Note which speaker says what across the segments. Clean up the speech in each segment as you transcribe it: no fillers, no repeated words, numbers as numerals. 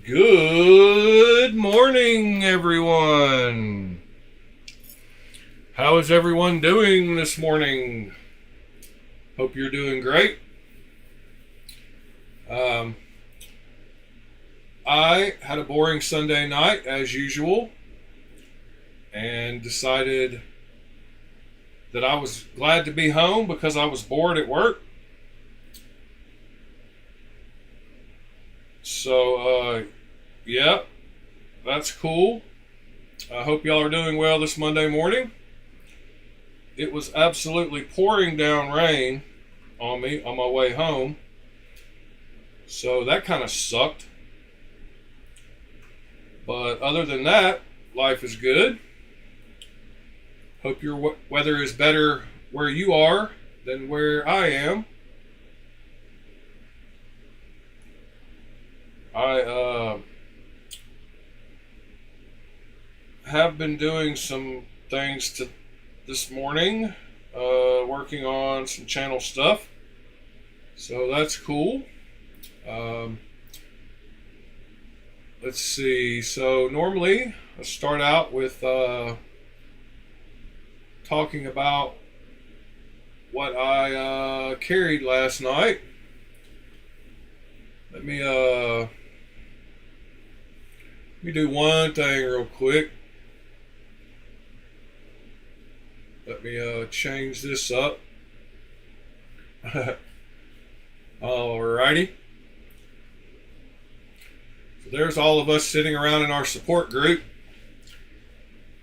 Speaker 1: Good morning, everyone. How is everyone doing this morning? Hope you're doing great. I had a boring Sunday night as usual and decided that I was glad to be home because I was bored at work. So, yeah, that's cool. I hope y'all are doing well this Monday morning. It was absolutely pouring down rain on me on my way home. So that kind of sucked. But other than that, life is good. Hope your weather is better where you are than where I am. I have been doing some things this morning, working on some channel stuff, so that's cool. Let's see, so normally I start out with talking about what I carried last night. Let me do one thing real quick. Let me change this up. Alrighty. So there's all of us sitting around in our support group.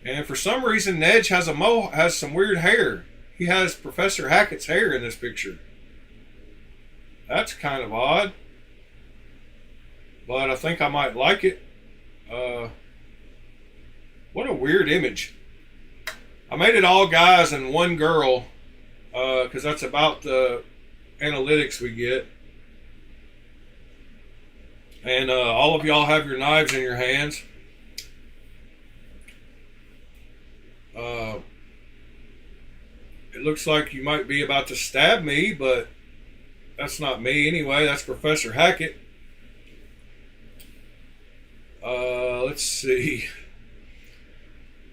Speaker 1: And for some reason, Nedge has some weird hair. He has Professor Hackett's hair in this picture. That's kind of odd. But I think I might like it. What a weird image. I made it all guys and one girl, because that's about the analytics we get. And all of y'all have your knives in your hands. It looks like you might be about to stab me, but that's not me anyway. That's Professor Hackett. Let's see.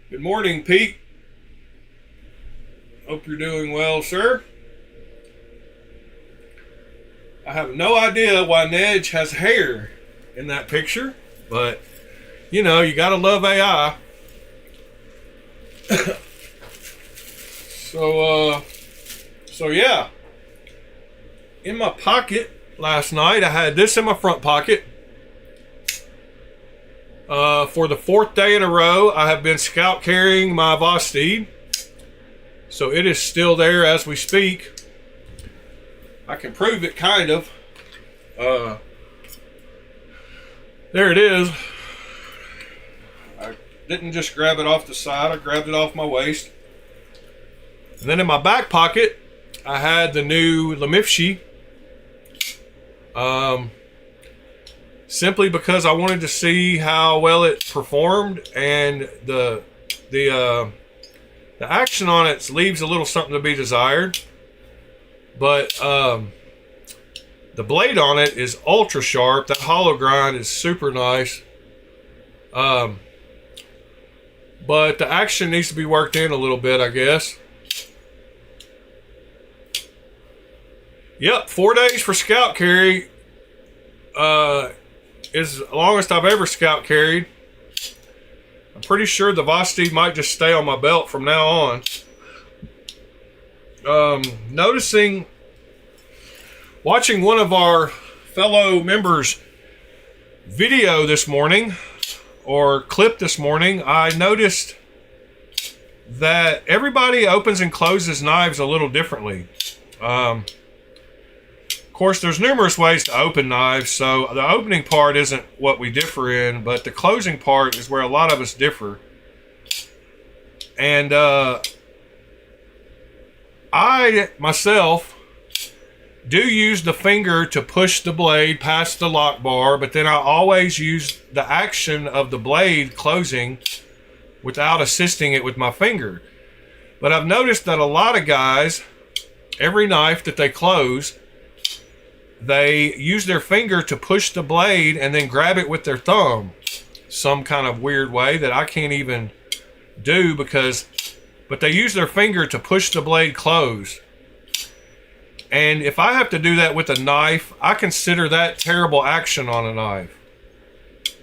Speaker 1: Good morning, Pete. Hope you're doing well, sir. I have no idea why Nedge has hair in that picture, but you know, you gotta love AI. So yeah. In my pocket last night, I had this in my front pocket. For the fourth day in a row, I have been scout carrying my Vostede. So it is still there as we speak. I can prove it, kind of. There it is. I didn't just grab it off the side, I grabbed it off my waist. And then in my back pocket, I had the new magnifiicent. Simply because I wanted to see how well it performed, and the action on it leaves a little something to be desired. But the blade on it is ultra sharp. That hollow grind is super nice. But the action needs to be worked in a little bit, I guess. Yep, 4 days for scout carry. Is the longest I've ever scout carried. I'm pretty sure the Vostede might just stay on my belt from now on. Watching one of our fellow members' video this morning, or clip this morning, I noticed that everybody opens and closes knives a little differently. Of course, there's numerous ways to open knives, so the opening part isn't what we differ in, but the closing part is where a lot of us differ. And I, myself, do use the finger to push the blade past the lock bar, but then I always use the action of the blade closing without assisting it with my finger. But I've noticed that a lot of guys, every knife that they close, they use their finger to push the blade and then grab it with their thumb some kind of weird way that I can't even do but they use their finger to push the blade closed. And if I have to do that with a knife, I consider that terrible action on a knife.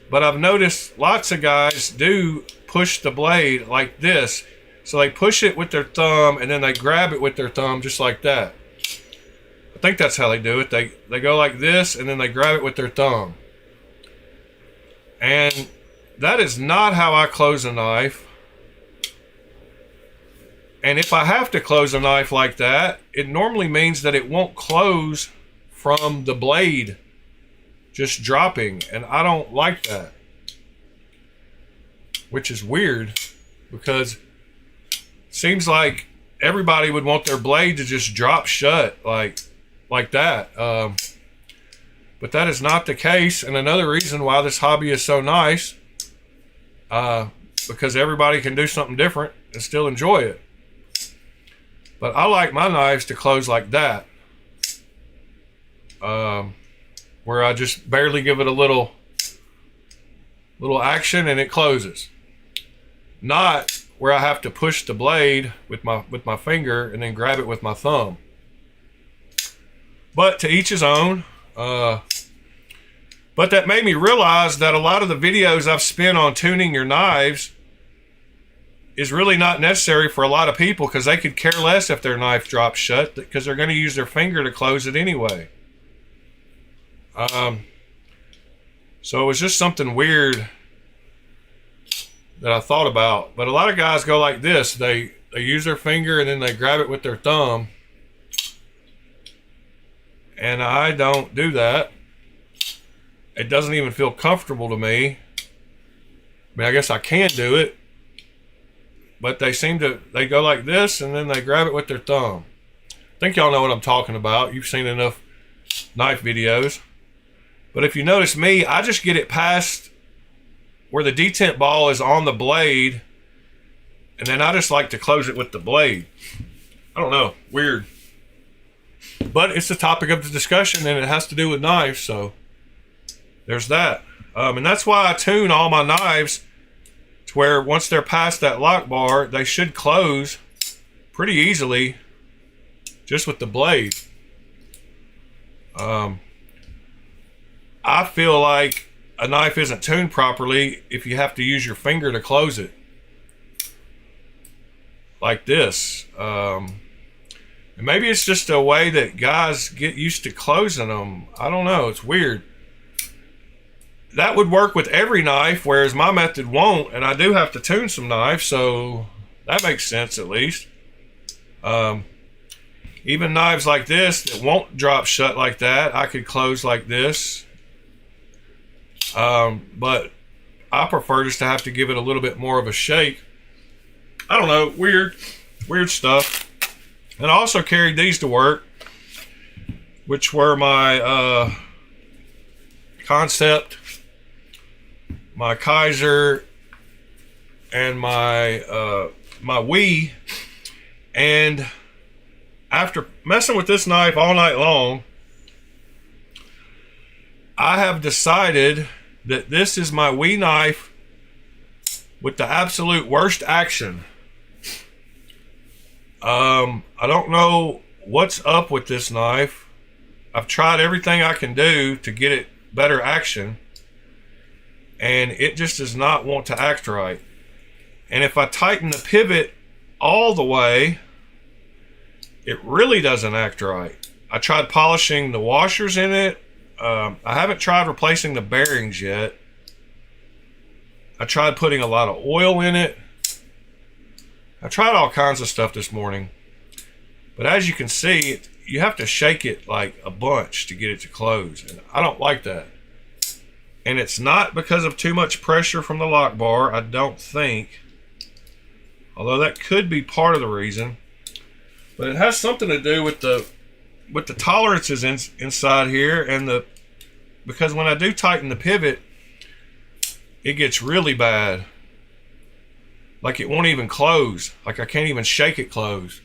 Speaker 1: But I've noticed lots of guys do push the blade like this. So they push it with their thumb and then they grab it with their thumb just like that. I think that's how they do it. They go like this and then they grab it with their thumb. And that is not how I close a knife. And if I have to close a knife like that, it normally means that it won't close from the blade just dropping. And I don't like that. Which is weird because it seems like everybody would want their blade to just drop shut like that. But that is not the case. And another reason why this hobby is so nice, because everybody can do something different and still enjoy it. But I like my knives to close like that, where I just barely give it a little action and it closes. Not where I have to push the blade with my finger and then grab it with my thumb. But to each his own. But that made me realize that a lot of the videos I've spent on tuning your knives is really not necessary for a lot of people because they could care less if their knife drops shut because they're going to use their finger to close it anyway. So it was just something weird that I thought about. But a lot of guys go like this. They use their finger and then they grab it with their thumb. And I don't do that. It doesn't even feel comfortable to me. I mean, I guess I can do it. But they go like this and then they grab it with their thumb. I think y'all know what I'm talking about. You've seen enough knife videos. But if you notice me, I just get it past where the detent ball is on the blade. And then I just like to close it with the blade. I don't know. Weird. But it's the topic of the discussion and it has to do with knives. So there's that. And that's why I tune all my knives to where once they're past that lock bar, they should close pretty easily just with the blade. I feel like a knife isn't tuned properly if you have to use your finger to close it. Like this. And maybe it's just a way that guys get used to closing them. I don't know. It's weird. That would work with every knife, whereas my method won't, and I do have to tune some knives, so that makes sense at least. Even knives like this that won't drop shut like that, I could close like this. But I prefer just to have to give it a little bit more of a shake. I don't know, weird stuff. And I also carried these to work, which were my Concept, my Kaiser, and my Wii. And after messing with this knife all night long, I have decided that this is my Wii knife with the absolute worst action. I don't know what's up with this knife. I've tried everything I can do to get it better action, and it just does not want to act right. And if I tighten the pivot all the way, it really doesn't act right. I tried polishing the washers in it. I haven't tried replacing the bearings yet. I tried putting a lot of oil in it. I tried all kinds of stuff this morning. But as you can see, you have to shake it like a bunch to get it to close. And I don't like that. And it's not because of too much pressure from the lock bar, I don't think. Although that could be part of the reason. But it has something to do with the tolerances inside here, and because when I do tighten the pivot, it gets really bad. Like it won't even close. Like I can't even shake it close.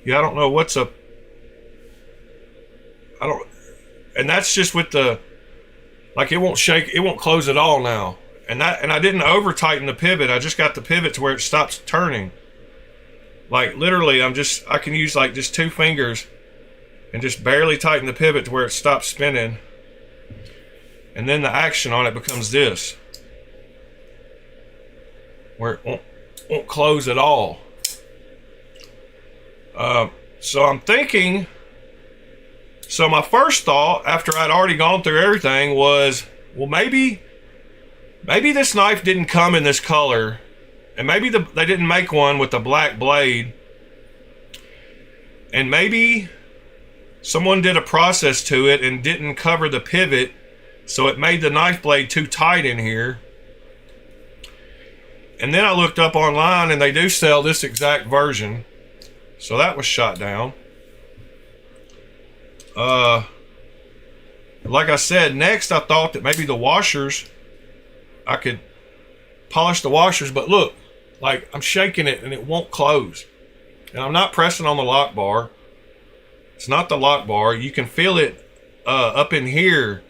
Speaker 1: Yeah, I don't know what's up. I don't, and that's just with the, like, it won't shake, it won't close at all now. And I didn't over tighten the pivot. I just got the pivot to where it stops turning. Like literally, I can use like just 2 fingers and just barely tighten the pivot to where it stops spinning. And then the action on it becomes this, where it won't close at all. So I'm thinking, so my first thought after I'd already gone through everything was, well, maybe this knife didn't come in this color, and maybe they didn't make one with a black blade, and maybe someone did a process to it and didn't cover the pivot, so it made the knife blade too tight in here. And then I looked up online and they do sell this exact version, so that was shot down. Like I said, next I thought that maybe the washers, I could polish the washers, but look, like I'm shaking it and it won't close. And I'm not pressing on the lock bar. It's not the lock bar. You can feel it up in here,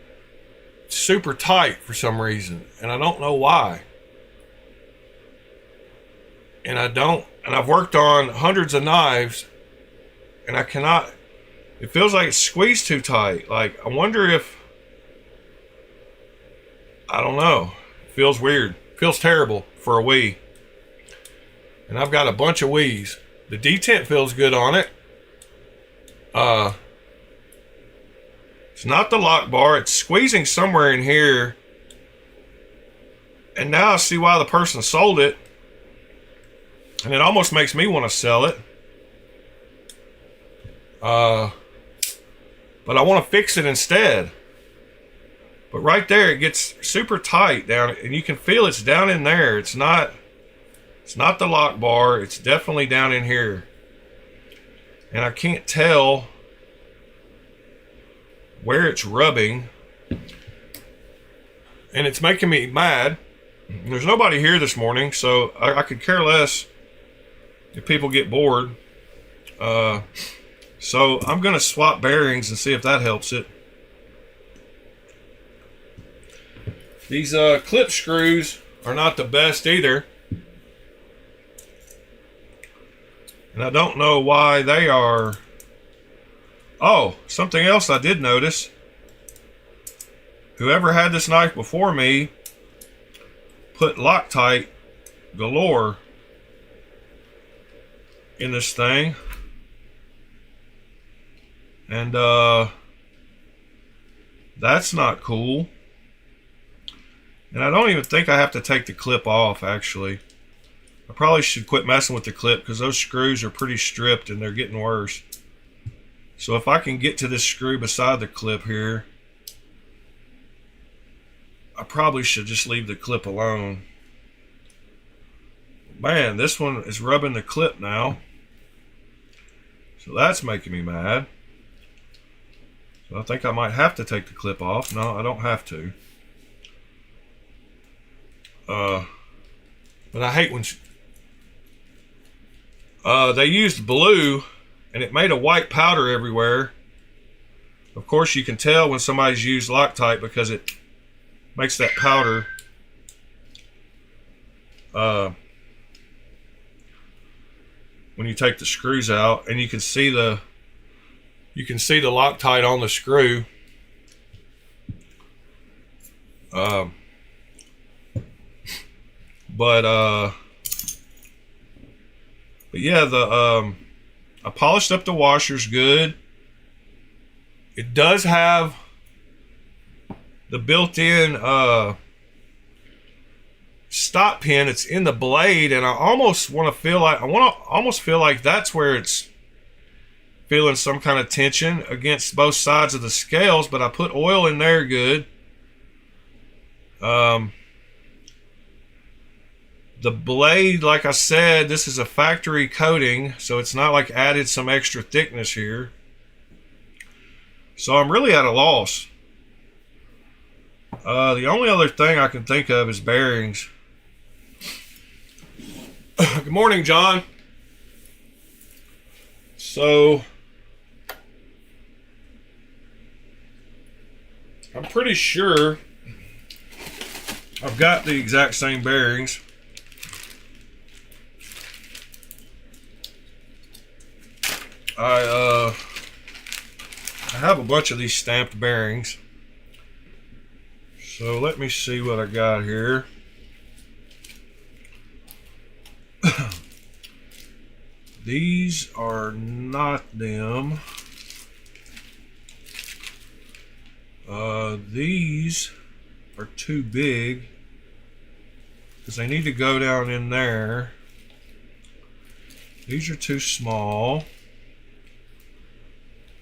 Speaker 1: super tight for some reason, and I don't know why. And I've worked on hundreds of knives, and I cannot, it feels like it's squeezed too tight. Like, I wonder if, I don't know. It feels weird. It feels terrible for a Wii. And I've got a bunch of Wiis. The detent feels good on it. It's not the lock bar. It's squeezing somewhere in here. And now I see why the person sold it. And it almost makes me want to sell it. But I want to fix it instead. But right there, it gets super tight down, and you can feel it's down in there. It's not the lock bar. It's definitely down in here. And I can't tell where it's rubbing. And it's making me mad. There's nobody here this morning, so I could care less if people get bored. So I'm going to swap bearings and see if that helps it. These clip screws are not the best either. And I don't know why they are. Oh, something else I did notice. Whoever had this knife before me put Loctite galore in this thing. And that's not cool. And I don't even think I have to take the clip off, actually. I probably should quit messing with the clip because those screws are pretty stripped and they're getting worse. So if I can get to this screw beside the clip here, I probably should just leave the clip alone. Man, this one is rubbing the clip now. So that's making me mad. So I think I might have to take the clip off. No, I don't have to. But I hate when they used blue and it made a white powder everywhere. Of course, you can tell when somebody's used Loctite because it makes that powder when you take the screws out, and you can see the Loctite on the screw. But yeah, I polished up the washers good. It does have the built-in stop pin. It's in the blade, and I almost want to feel like that's where it's feeling some kind of tension against both sides of the scales. But I put oil in there good. The blade, like I said, this is a factory coating, so it's not like added some extra thickness here. So I'm really at a loss. The only other thing I can think of is bearings. Good morning, John. So I'm pretty sure I've got the exact same bearings. I have a bunch of these stamped bearings. So let me see what I got here. These are not them. These are too big because they need to go down in there. These are too small.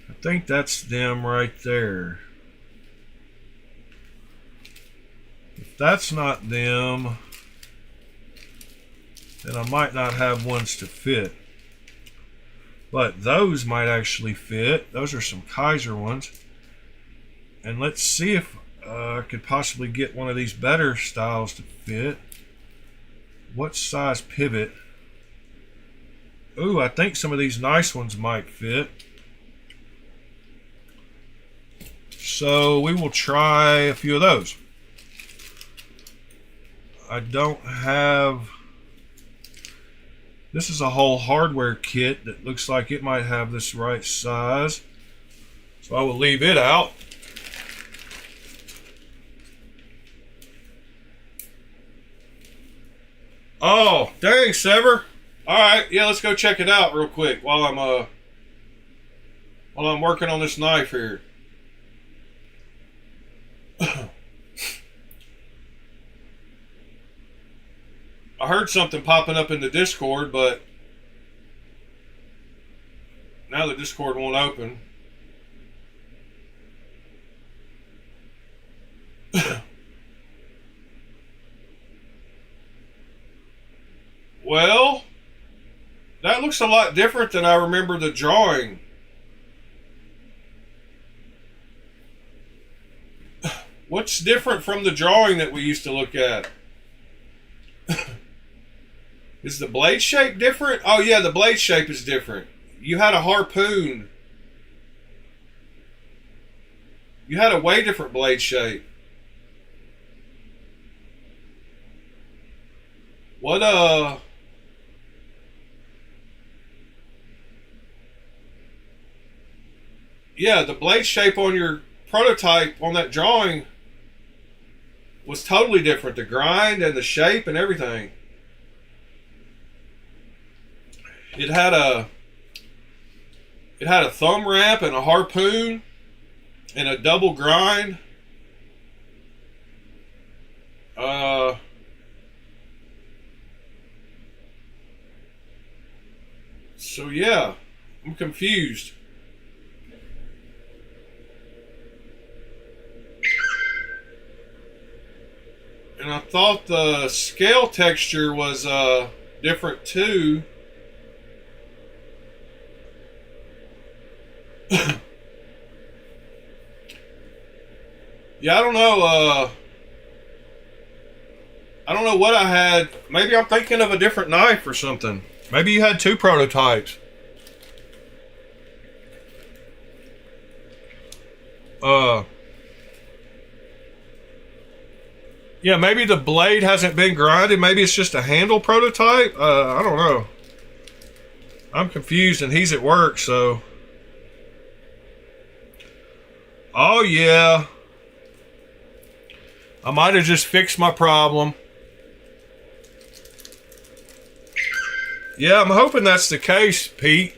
Speaker 1: I think that's them right there. If that's not them, then I might not have ones to fit. But those might actually fit. Those are some Kaiser ones. And let's see if I could possibly get one of these better styles to fit. What size pivot? Ooh, I think some of these nice ones might fit. So we will try a few of those. I don't have... This is a whole hardware kit that looks like it might have this right size. So I will leave it out. Oh, dang, Sever. Alright, yeah, let's go check it out real quick while I'm working on this knife here. I heard something popping up in the Discord, but now the Discord won't open. Well, that looks a lot different than I remember the drawing. What's different from the drawing that we used to look at? Is the blade shape different? Oh yeah, the blade shape is different. You had a harpoon. You had a way different blade shape. What yeah, the blade shape on your prototype on that drawing was totally different. The grind and the shape and everything. It had a thumb ramp and a harpoon and a double grind. So yeah, I'm confused. And I thought the scale texture was different too. Yeah, I don't know. I don't know what I had. Maybe I'm thinking of a different knife or something. Maybe you had two prototypes. Yeah, maybe the blade hasn't been grinded. Maybe it's just a handle prototype. I don't know. I'm confused and he's at work, so. Oh, yeah. I might have just fixed my problem. Yeah, I'm hoping that's the case, Pete.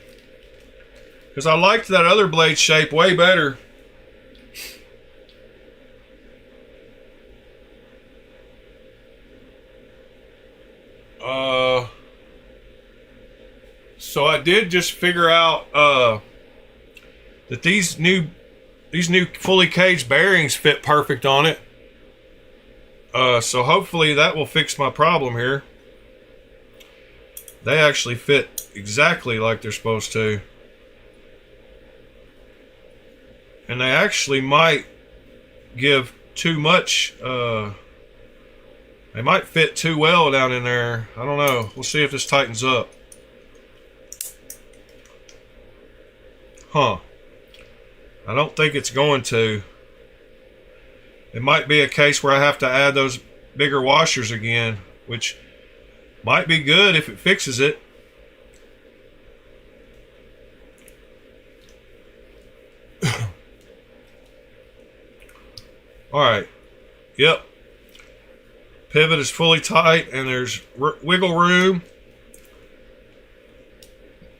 Speaker 1: Because I liked that other blade shape way better. So I did just figure out that these new fully caged bearings fit perfect on it. So hopefully that will fix my problem here. They actually fit exactly like they're supposed to. And they actually might give too much, they might fit too well down in there. I don't know. We'll see if this tightens up. Huh. I don't think it's going to. It might be a case where I have to add those bigger washers again, which might be good if it fixes it. Alright. Yep. Pivot is fully tight and there's wiggle room.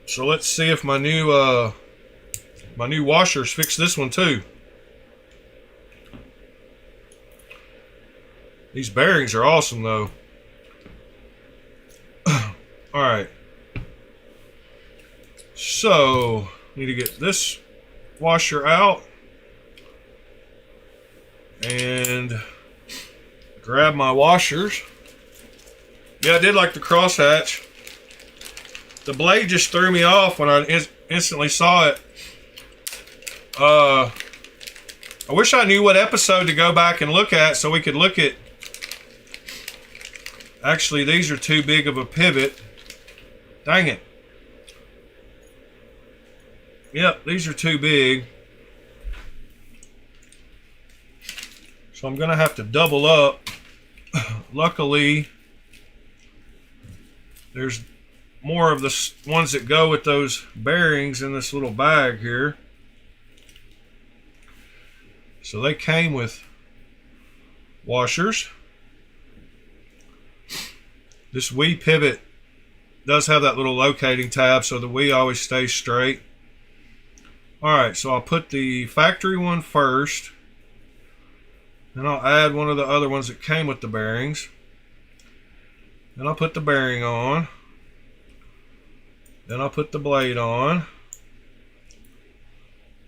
Speaker 1: So let's see if my new washers fix this one too. These bearings are awesome though. Alright. So, need to get this washer out and grab my washers. Yeah, I did like the crosshatch. The blade just threw me off when I instantly saw it. I wish I knew what episode to go back and look at so we could look at. Actually, these are too big of a pivot. Dang it. Yep, these are too big. So I'm going to have to double up. Luckily, there's more of the ones that go with those bearings in this little bag here. So they came with washers. This Wii pivot does have that little locating tab so the Wii always stays straight. Alright, so I'll put the factory one first. Then I'll add one of the other ones that came with the bearings. Then I'll put the bearing on. Then I'll put the blade on.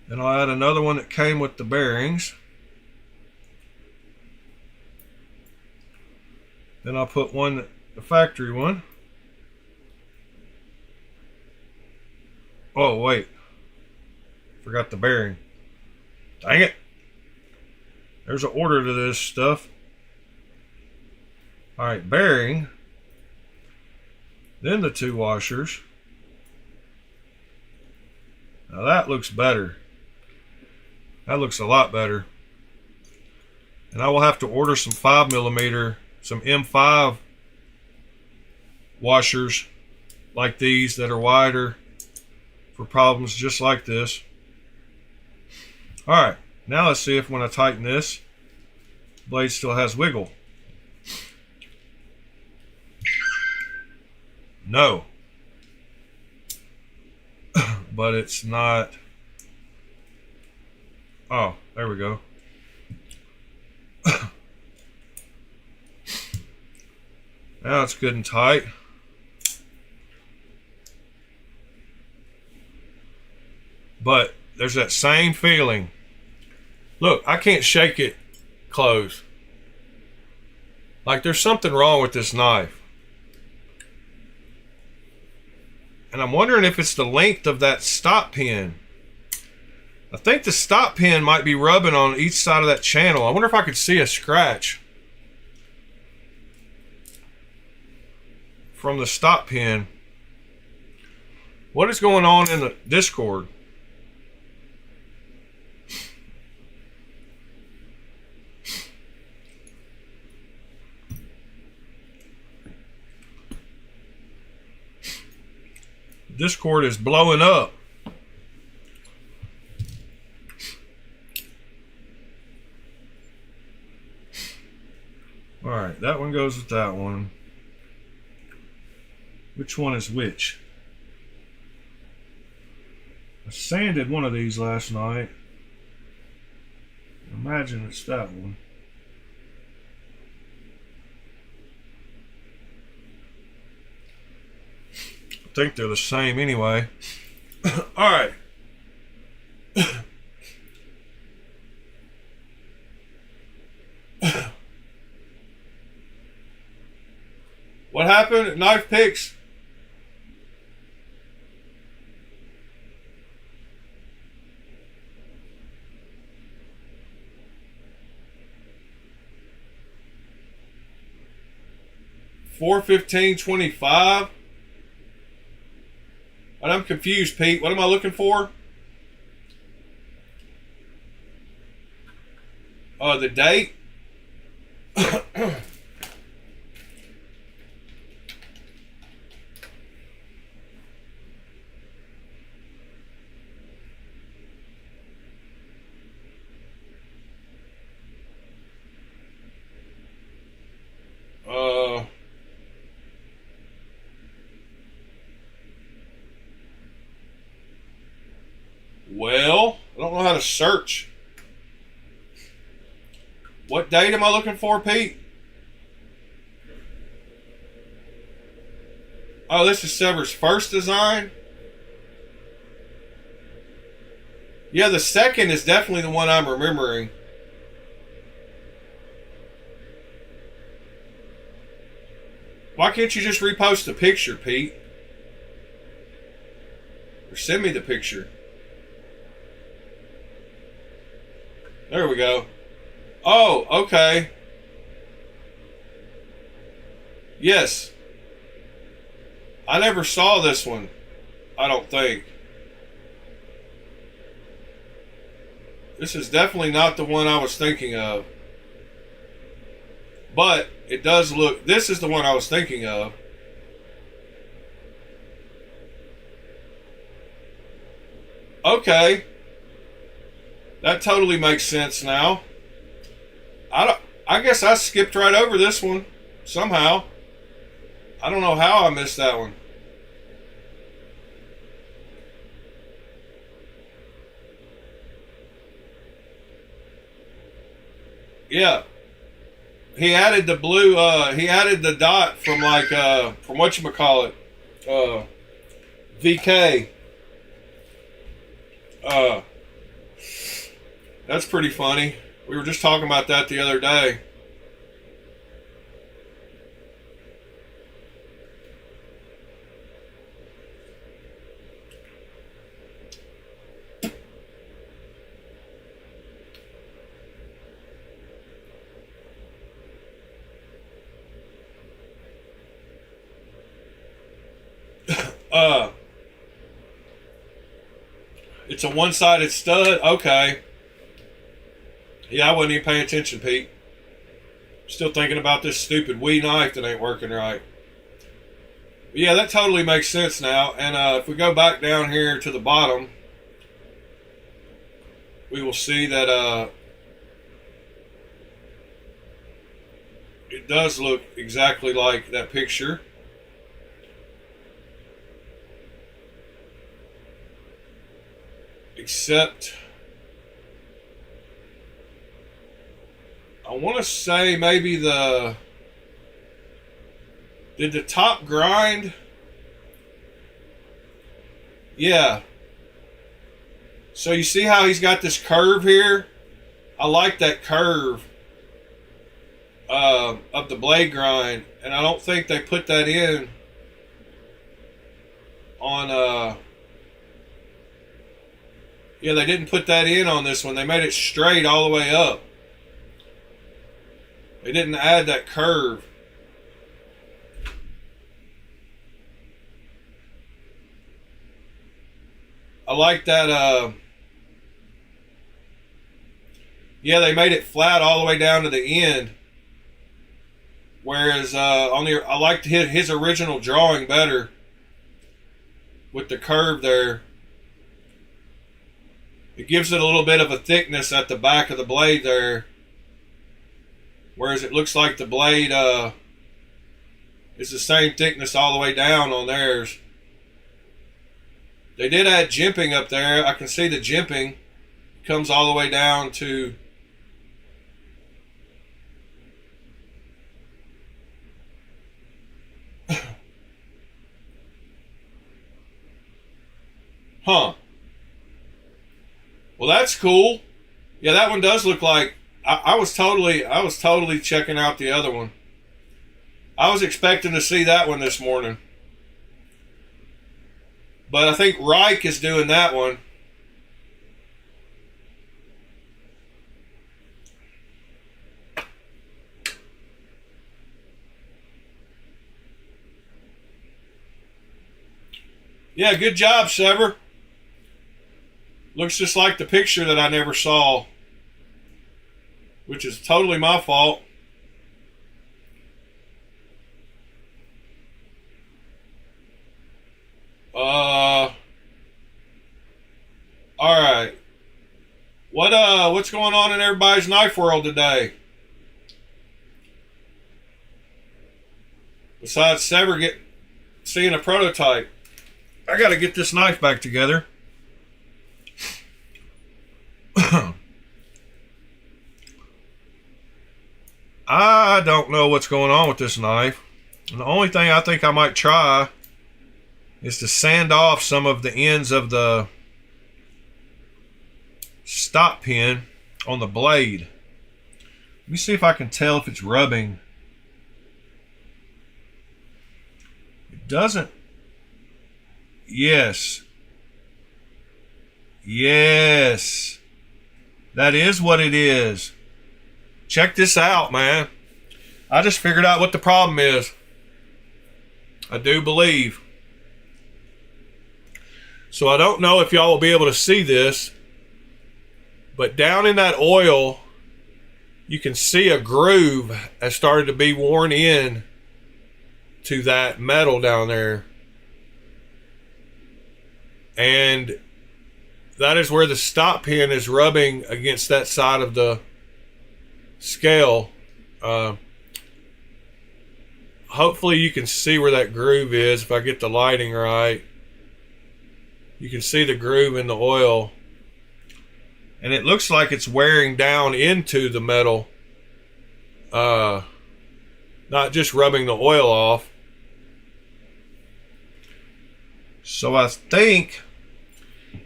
Speaker 1: Then I'll add another one that came with the bearings. Then I'll put one, the factory one. Oh, wait. Forgot the bearing. Dang it. There's an order to this stuff. Alright, bearing. Then the two washers. Now that looks better. That looks a lot better. And I will have to order some 5mm, some M5 washers like these that are wider for problems just like this. Alright, now let's see if when I tighten this, the blade still has wiggle. No. But it's not. Oh, there we go. Now it's good and tight. But there's that same feeling. Look, I can't shake it close. Like there's something wrong with this knife. And I'm wondering if it's the length of that stop pin. I think the stop pin might be rubbing on each side of that channel. I wonder if I could see a scratch from the stop pin. What is going on in the Discord? Discord is blowing up. Alright, that one goes with that one. Which one is which? I sanded one of these last night. Imagine it's that one. I think they're the same anyway. Alright. What happened at Knife Picks? $415.25. And I'm confused, Pete. What am I looking for? The date. Well, I don't know how to search. What date am I looking for, Pete? Oh, this is Sever's first design? Yeah, the second is definitely the one I'm remembering. Why can't you just repost the picture, Pete? Or send me the picture. There we go. Oh, okay. Yes. I never saw this one, I don't think. This is definitely not the one I was thinking of. But it does look... This is the one I was thinking of. Okay. That totally makes sense now. I guess I skipped right over this one somehow. I don't know how I missed that one. Yeah. He added the blue, he added the dot from like, from whatchamacallit, VK. That's pretty funny. We were just talking about that the other day. It's a one-sided stud. Okay. Yeah, I wasn't even paying attention, Pete. Still thinking about this stupid Wii knife that ain't working right. But yeah, that totally makes sense now. And if we go back down here to the bottom, we will see that it does look exactly like that picture. Except, I want to say maybe did the top grind? Yeah. So you see how he's got this curve here? I like that curve of the blade grind, and I don't think they put that in on yeah, they didn't put that in on this one. They made it straight all the way up. They didn't add that curve. I like that. Yeah, they made it flat all the way down to the end. Whereas I liked his original drawing better with the curve there. It gives it a little bit of a thickness at the back of the blade there. Whereas it looks like the blade is the same thickness all the way down on theirs. They did add jimping up there. I can see the jimping comes all the way down to huh. Well, that's cool. Yeah, that one does look like I was totally checking out the other one. I was expecting to see that one this morning. But I think Reich is doing that one. Yeah, good job, Sever. Looks just like the picture that I never saw. which is totally my fault. All right. What's going on in everybody's knife world today? Besides Sever seeing a prototype. I got to get this knife back together. I don't know what's going on with this knife. And the only thing I think I might try is to sand off some of the ends of the stop pin on the blade. Let me see if I can tell if it's rubbing. It doesn't. Yes. Yes. That is what it is. Check this out, man. I just figured out what the problem is. I do believe. So I don't know if y'all will be able to see this, but down in that oil, you can see a groove has started to be worn in to that metal down there. And that is where the stop pin is rubbing against that side of the scale. Hopefully you can see where that groove is if I get the lighting right. You can see the groove in the oil. And it looks like it's wearing down into the metal. Not just rubbing the oil off. So I think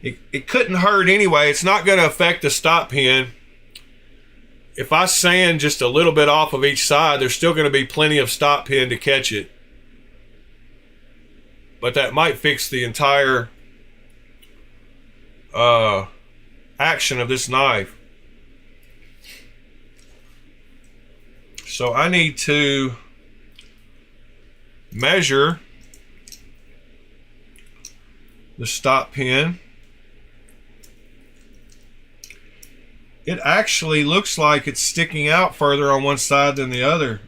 Speaker 1: it couldn't hurt anyway. It's not going to affect the stop pin. If I sand just a little bit off of each side, there's still going to be plenty of stop pin to catch it. But that might fix the entire action of this knife. So I need to measure the stop pin. It actually looks like it's sticking out further on one side than the other.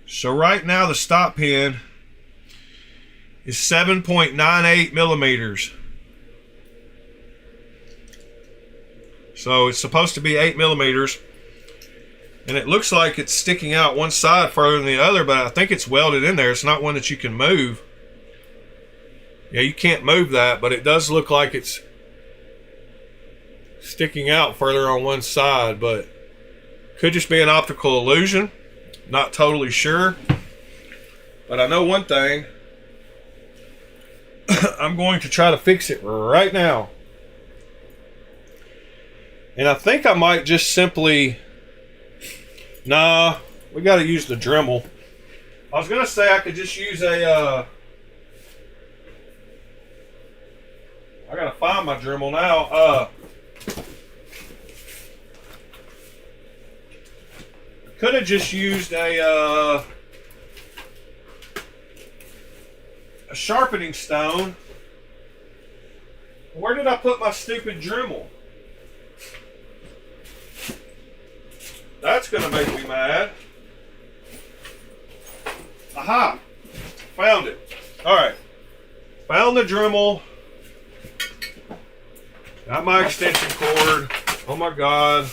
Speaker 1: So right now the stop pin is 7.98 millimeters. So it's supposed to be 8 millimeters. And it looks like it's sticking out one side further than the other, but I think it's welded in there. It's not one that you can move. Yeah, you can't move that, but it does look like it's sticking out further on one side, but could just be an optical illusion. Not totally sure. But I know one thing. I'm going to try to fix it right now. And I think I might just simply... Nah, we got to use the Dremel. I was going to say I could just use a... I got to find my Dremel now. Could have just used a sharpening stone. Where did I put my stupid Dremel? That's gonna make me mad. Aha! Found it. Alright. Found the Dremel. Got my extension cord. Oh my god.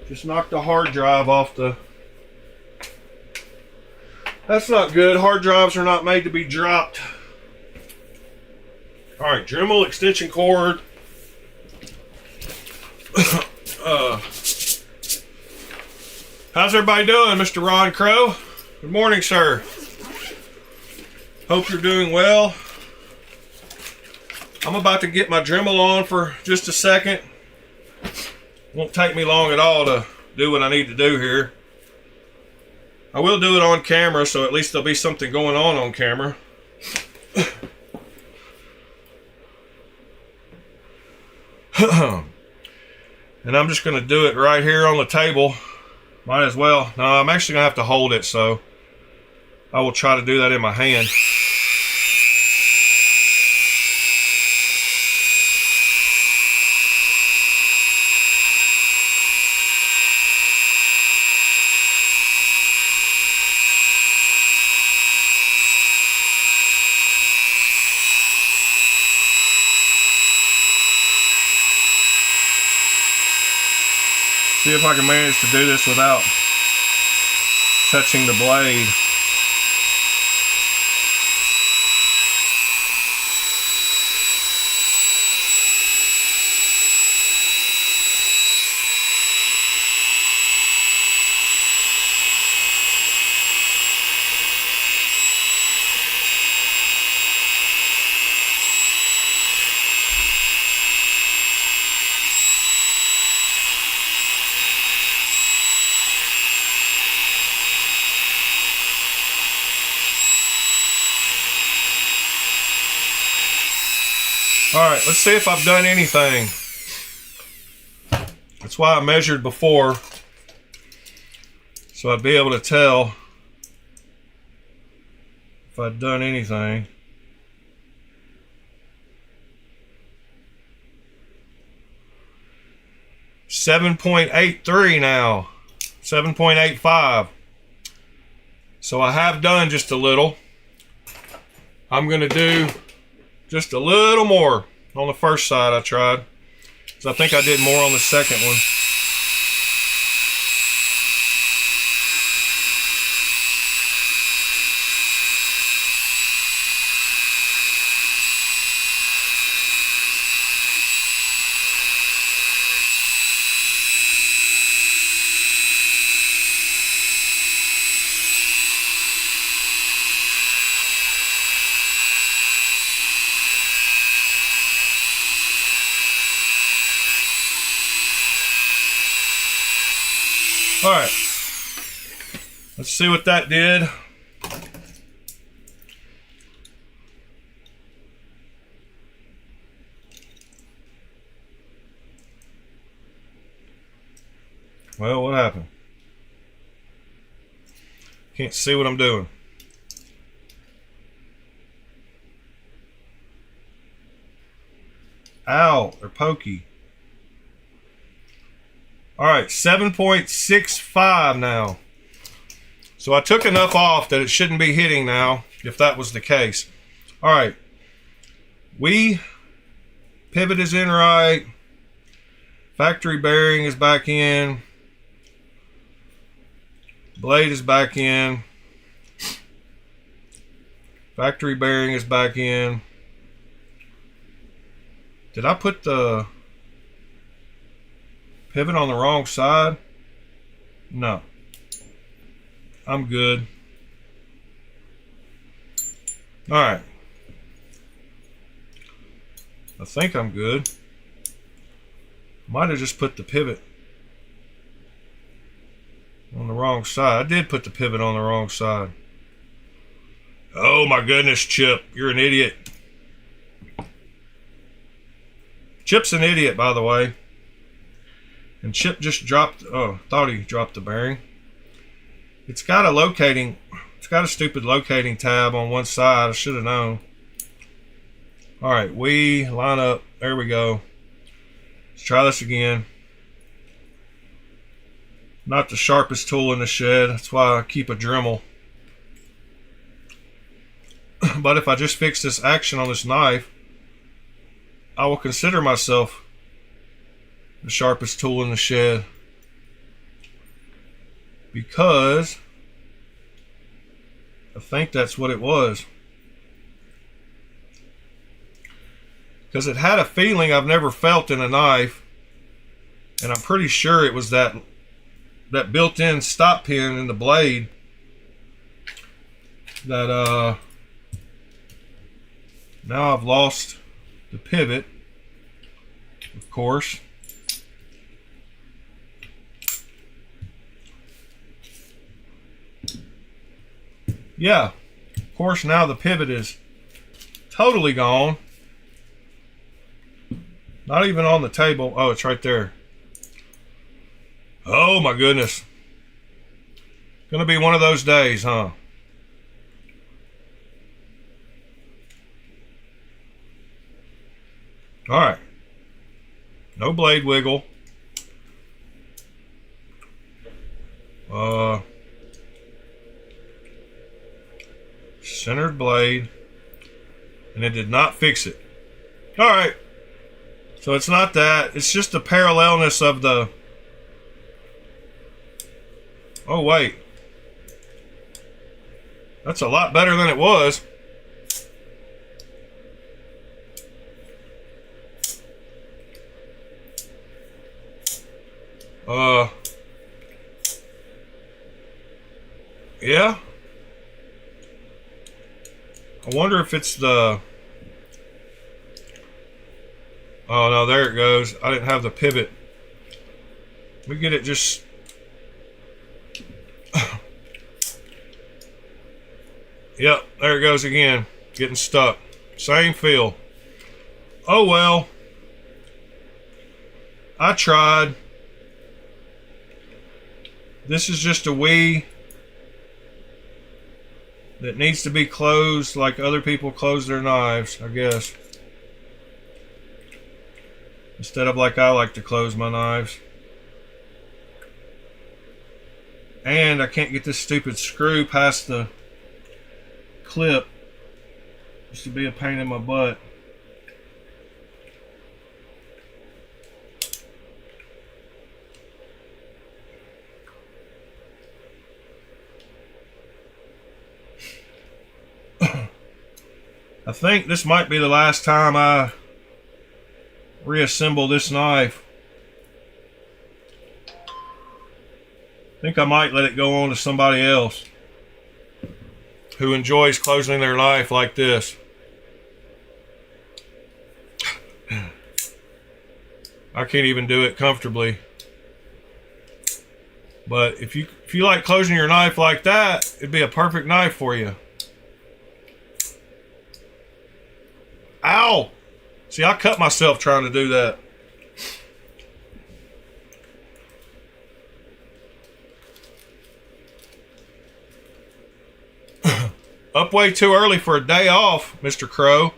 Speaker 1: Just knocked the hard drive off the... That's not good. Hard drives are not made to be dropped. Alright, Dremel, extension cord. How's everybody doing, Mr. Ron Crow? Good morning, sir. Hope you're doing well. I'm about to get my Dremel on for just a second. Won't take me long at all to do what I need to do here. I will do it on camera, so at least there'll be something going on camera. And I'm just going to do it right here on the table. Might as well. No, I'm actually going to have to hold it, so I will try to do that in my hand. see if I can manage to do this without touching the blade. Alright, let's see if I've done anything. That's why I measured before, so I'd be able to tell if I'd done anything. .83 now. 7.85. So I have done just a little. I'm going to do just a little more on the first side I tried. So I think I did more on the second one. All right, let's see what that did. Well, what happened? Can't see what I'm doing. Ow, they're pokey. All right, 7.65 now. So I took enough off that it shouldn't be hitting now, if that was the case. All right, pivot is in right. Factory bearing is back in. Blade is back in. Factory bearing is back in. Did I put the pivot on the wrong side? No. I'm good. All right. I think I'm good. Might have just put the pivot on the wrong side. I did put the pivot on the wrong side. Oh my goodness, Chip. You're an idiot. Chip's an idiot, by the way. And Chip just dropped, thought he dropped the bearing. It's got a stupid locating tab on one side. I should have known. All right, we line up. There we go. Let's try this again. Not the sharpest tool in the shed. That's why I keep a Dremel. But if I just fix this action on this knife, I will consider myself the sharpest tool in the shed, because I think that's what it was. Because it had a feeling I've never felt in a knife, and I'm pretty sure it was that built-in stop pin in the blade that now I've lost the pivot, of course. Yeah, of course, now the pivot is totally gone. Not even on the table. Oh, it's right there. Oh my goodness. Gonna be one of those days, huh? All right. No blade wiggle. Centered blade, and it did not fix it. All right, so it's not that, it's just the parallelness of the Oh, wait. That's a lot better than it was. Yeah. I wonder if it's the... Oh, no, there it goes. I didn't have the pivot. We get it just... Yep, there it goes again. Getting stuck. Same feel. Oh, well. I tried. This is just a Wii that needs to be closed like other people close their knives, I guess. Instead of like I like to close my knives. And I can't get this stupid screw past the clip. Used to be a pain in my butt. I think this might be the last time I reassemble this knife. I think I might let it go on to somebody else who enjoys closing their knife like this. I can't even do it comfortably. But if you like closing your knife like that, it'd be a perfect knife for you. Ow! See, I cut myself trying to do that. Up way too early for a day off, Mr. Crow.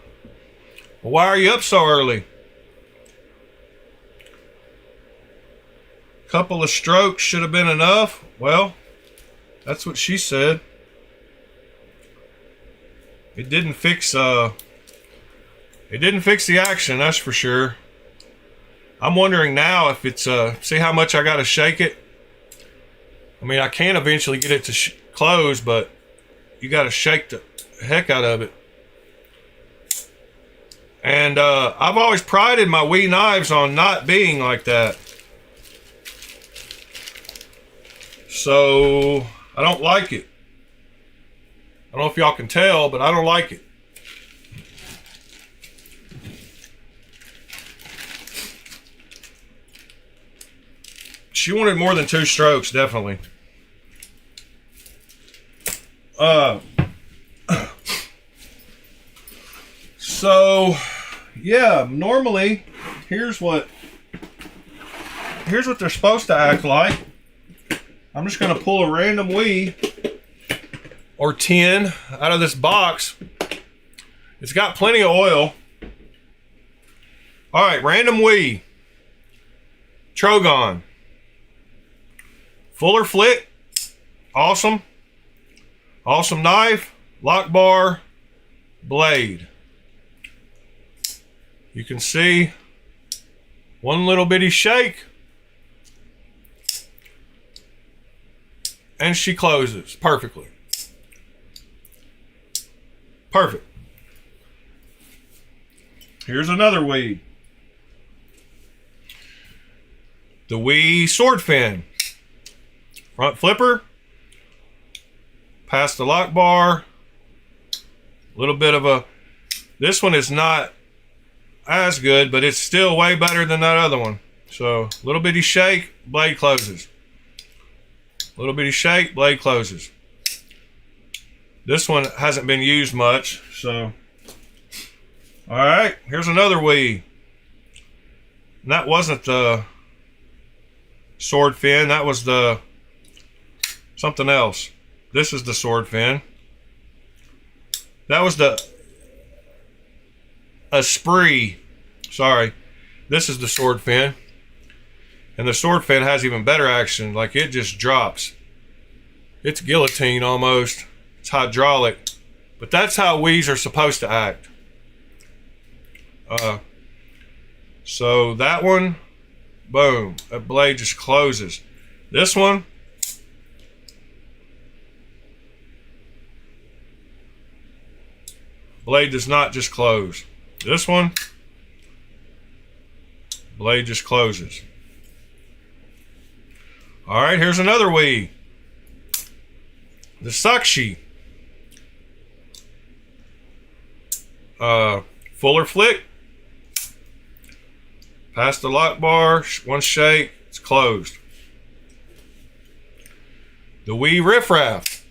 Speaker 1: Well, why are you up so early? Couple of strokes should have been enough. Well, that's what she said. It didn't fix the action, that's for sure. I'm wondering now if it's see how much I got to shake it. I mean, I can eventually get it to close, but you got to shake the heck out of it. And I've always prided my Wii knives on not being like that. So I don't like it. I don't know if y'all can tell, but I don't like it. She wanted more than 2 strokes, definitely. So yeah, normally here's what they're supposed to act like. I'm just gonna pull a random Wii or 10 out of this box. It's got plenty of oil. All right, random Wii. Trogon. Fuller flick. Awesome. Awesome knife. Lock bar. Blade. You can see one little bitty shake. And she closes perfectly. Perfect. Here's another Wii. The Wii sword fin. Front flipper. Past the lock bar. A little bit of a... This one is not as good, but it's still way better than that other one. So, little bitty shake, blade closes. Little bitty shake, blade closes. This one hasn't been used much, so. Alright, here's another Wii. And that wasn't the sword fin, that was the something else. This is the sword fin. That was the Esprit. Sorry. This is the sword fin. And the sword fin has even better action. Like, it just drops. It's guillotine almost. It's hydraulic. But that's how Wii's are supposed to act. So that one, boom. That blade just closes. This one, blade does not just close. This one, blade just closes. All right, here's another Wii. The Sakshi. Fuller flick. Past the lock bar, one shake, it's closed. The Wii Riff Raff.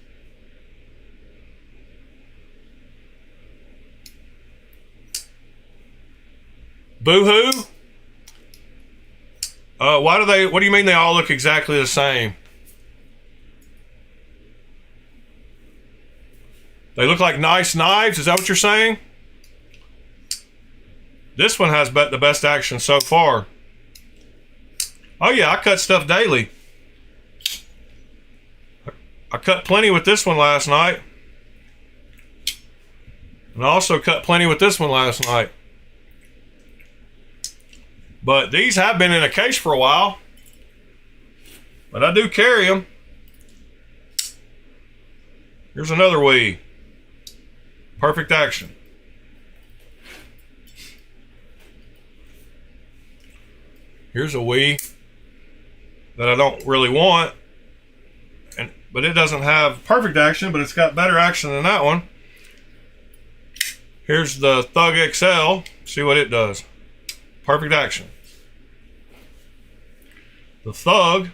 Speaker 1: Boohoo. What do you mean they all look exactly the same? They look like nice knives, is that what you're saying? This one has the best action so far. Oh yeah, I cut stuff daily. I cut plenty with this one last night. And I also cut plenty with this one last night. But these have been in a case for a while. But I do carry them. Here's another Wii. Perfect action. Here's a Wii that I don't really want. But it doesn't have perfect action, but it's got better action than that one. Here's the Thug XL. See what it does. Perfect action. The Thug.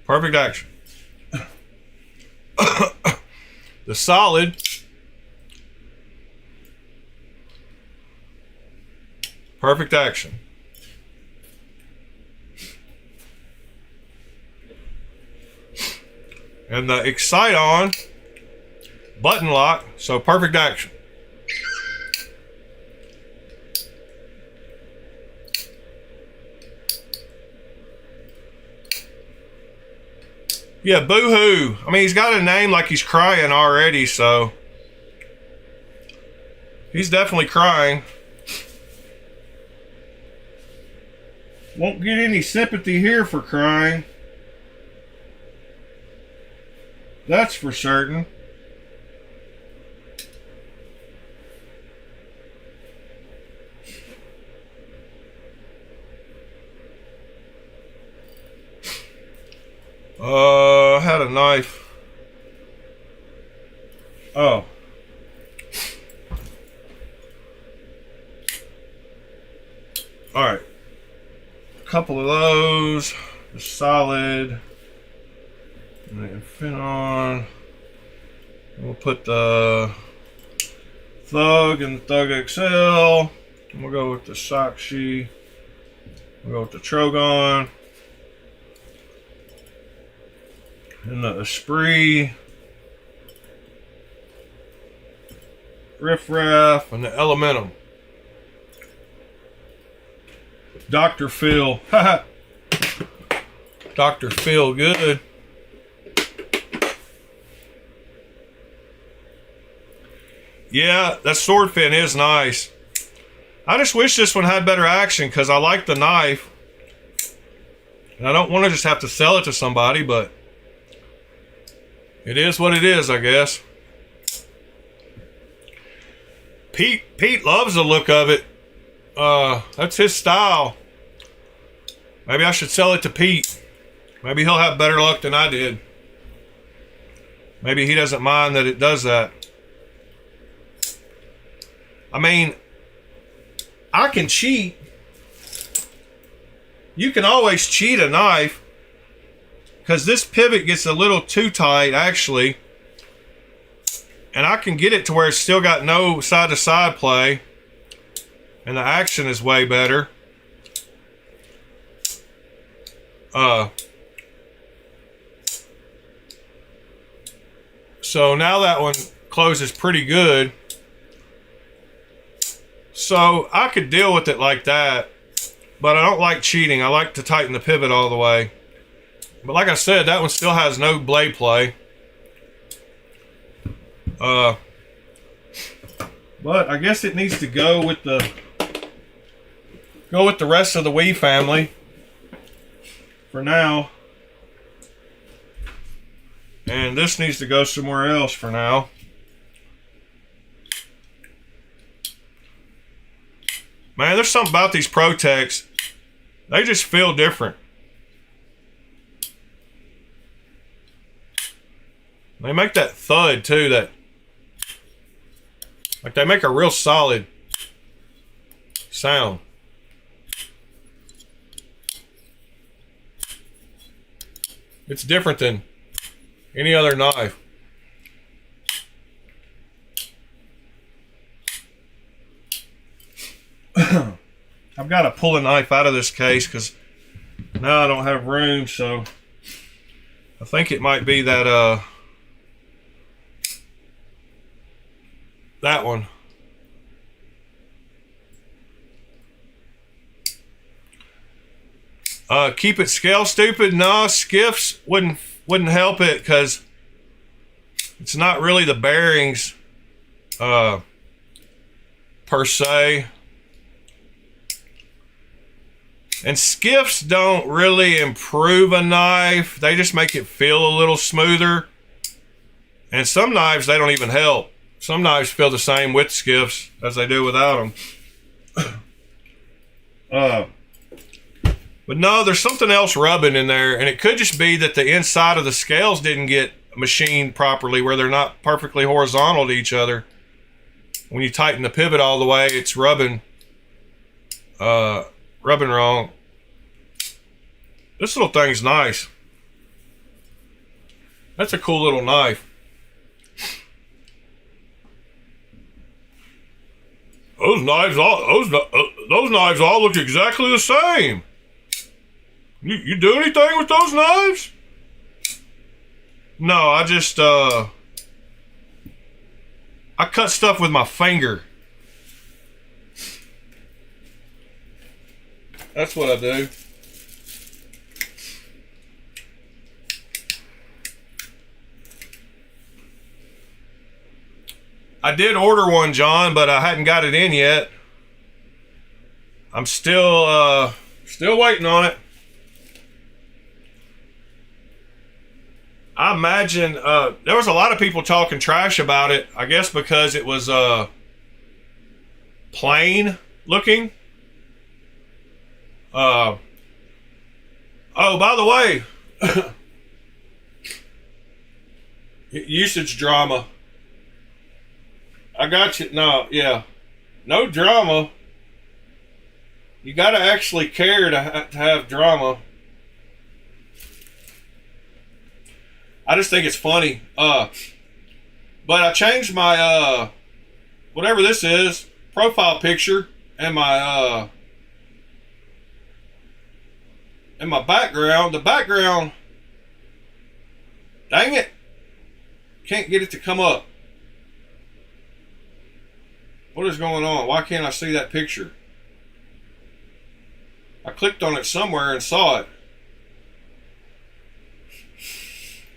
Speaker 1: Perfect action. The Solid. Perfect action. And the Excite-On button lock, so perfect action. Yeah, Boohoo. I mean, he's got a name like he's crying already, so he's definitely crying. Won't get any sympathy here for crying. That's for certain. I had a knife. Oh. Alright. A couple of those. The Solid. And the Infinon. We'll put the Thug and the Thug XL. And we'll go with the Sakshi. We'll go with the Trogon. And the Esprit. Riff Raff. And the Elementum. Dr. Phil. Haha. Dr. Phil good. Yeah, that sword fin is nice. I just wish this one had better action because I like the knife. And I don't want to just have to sell it to somebody, but it is what it is, I guess. Pete loves the look of it. That's his style. Maybe I should sell it to Pete. Maybe he'll have better luck than I did. Maybe he doesn't mind that it does that. I mean, I can cheat. You can always cheat a knife because this pivot gets a little too tight, actually. And I can get it to where it's still got no side-to-side play. And the action is way better. So now that one closes pretty good. So I could deal with it like that. But I don't like cheating. I like to tighten the pivot all the way. But like I said, that one still has no blade play. But I guess it needs to go with the rest of the Wii family for now. And this needs to go somewhere else for now. Man, there's something about these Protecs. They just feel different. They make that thud too, that like they make a real solid sound. It's different than any other knife. I've got to pull a knife out of this case because now I don't have room, so I think it might be that that one. Keep it scale stupid. No, skiffs wouldn't help it because it's not really the bearings per se. And skiffs don't really improve a knife. They just make it feel a little smoother. And some knives, they don't even help. Some knives feel the same with skiffs as they do without them. But no, there's something else rubbing in there, and it could just be that the inside of the scales didn't get machined properly, where they're not perfectly horizontal to each other. When you tighten the pivot all the way, it's rubbing wrong. This little thing's nice. That's a cool little knife. Those knives all look exactly the same. You do anything with those knives? No, I just I cut stuff with my finger. That's what I do. I did order one, John, but I hadn't got it in yet. I'm still waiting on it. I imagine there was a lot of people talking trash about it, I guess because it was plain looking. Oh, by the way, usage drama. I got you. No, yeah. No drama. You got to actually care to have drama. I just think it's funny. But I changed my, whatever this is, profile picture and my background. The background, dang it, can't get it to come up. What is going on? Why can't I see that picture? I clicked on it somewhere and saw it.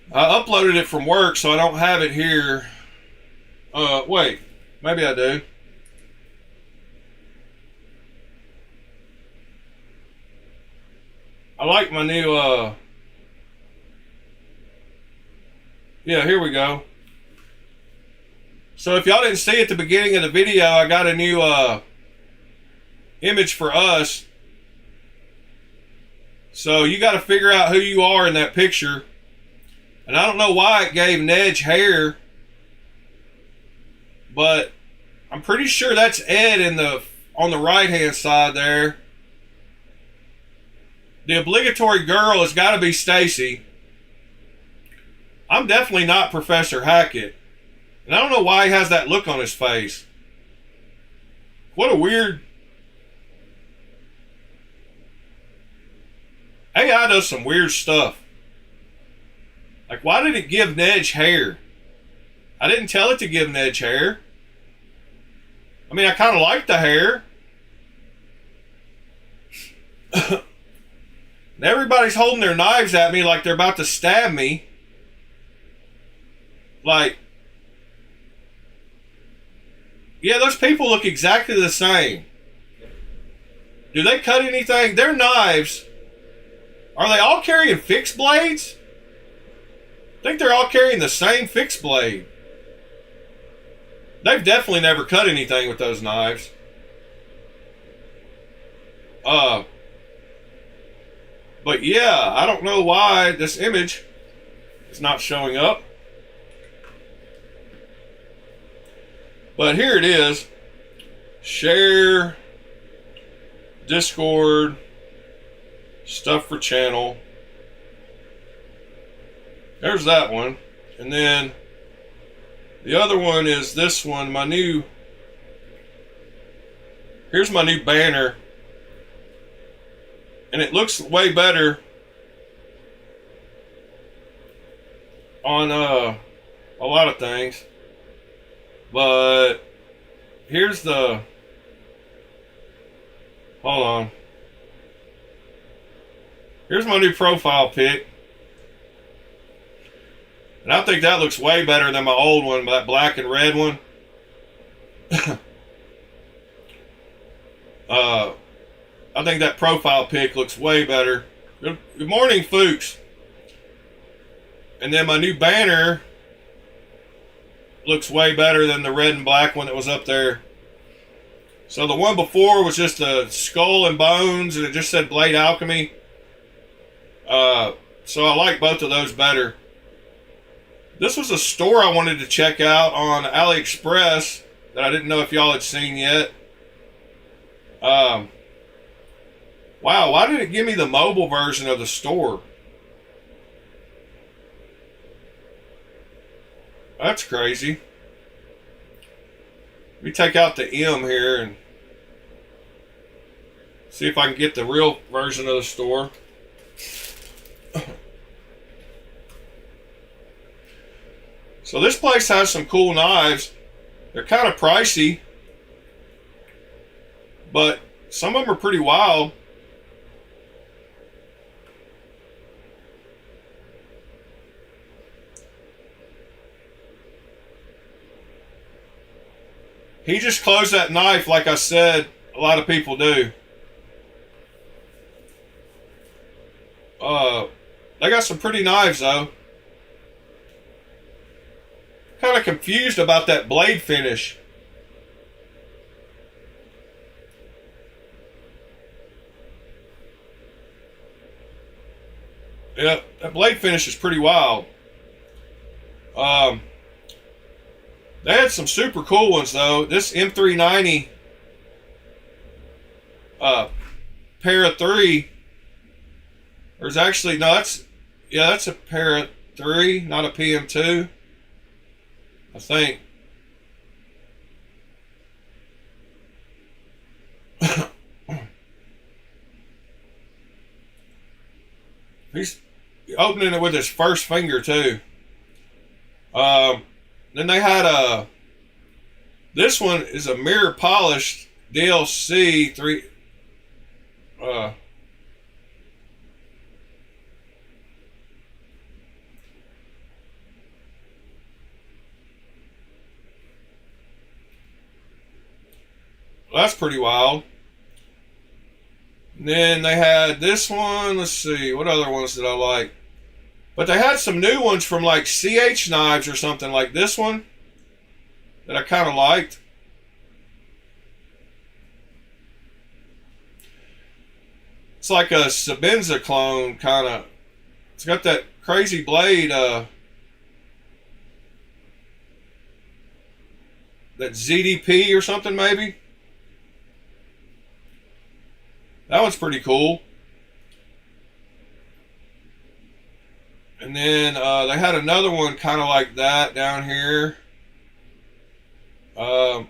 Speaker 1: I uploaded it from work, so I don't have it here. Wait, maybe I do. I like my new, yeah, here we go. So if y'all didn't see at the beginning of the video, I got a new image for us. So you got to figure out who you are in that picture. And I don't know why it gave Nedge hair, but I'm pretty sure that's Ed on the right hand side there. The obligatory girl has got to be Stacy. I'm definitely not Professor Hackett. And I don't know why he has that look on his face. What a weird... AI does some weird stuff. Like, why did it give Nedge hair? I didn't tell it to give Nedge hair. I mean, I kind of like the hair. And everybody's holding their knives at me like they're about to stab me. Like, yeah, those people look exactly the same. Do they cut anything? Their knives, are they all carrying fixed blades? I think they're all carrying the same fixed blade. They've definitely never cut anything with those knives. Uh, but yeah, I don't know why this image is not showing up. But here it is. Share, Discord, stuff for channel. There's that one. And then the other one is this one, my new, here's my new banner. And it looks way better on a lot of things. But here's the, hold on. Here's my new profile pic. And I think that looks way better than my old one, that black and red one. I think that profile pic looks way better. Good morning, Fuchs. And then my new banner looks way better than the red and black one that was up there. So the one before was just a skull and bones, and it just said Blade Alchemy. So I like both of those better. This was a store I wanted to check out on AliExpress that I didn't know if y'all had seen yet. Wow, why did it give me the mobile version of the store? That's crazy. Let me take out the M here and see if I can get the real version of the store. So this place has some cool knives. They're kind of pricey, but some of them are pretty wild. He just closed that knife like I said a lot of people do. They got some pretty knives though. Kind of confused about that blade finish. Yeah, that blade finish is pretty wild. They had some super cool ones though. This M390 para 3. There's actually, no, that's a para 3, not a PM2. I think. He's opening it with his first finger too. Then they had this one is a mirror polished DLC 3. That's pretty wild. And then they had this one. Let's see, what other ones did I like? But they had some new ones from like CH Knives or something, like this one that I kind of liked. It's like a Sabenza clone kind of. It's got that crazy blade, that ZDP or something maybe. That one's pretty cool. And then they had another one kind of like that down here. They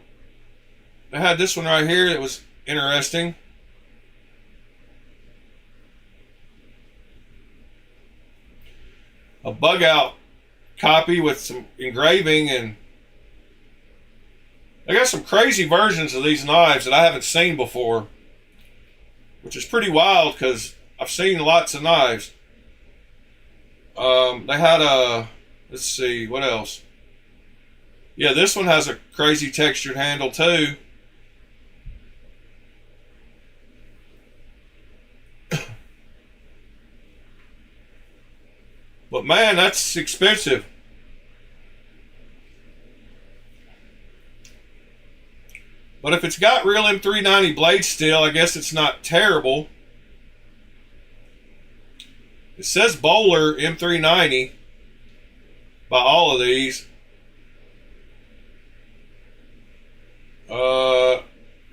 Speaker 1: had this one right here that was interesting. A bug out copy with some engraving, and they got some crazy versions of these knives that I haven't seen before, which is pretty wild because I've seen lots of knives. They had let's see, what else? Yeah, this one has a crazy textured handle too. But man, that's expensive. But if it's got real M390 blade steel, I guess it's not terrible. It says Bowler M390 by all of these. I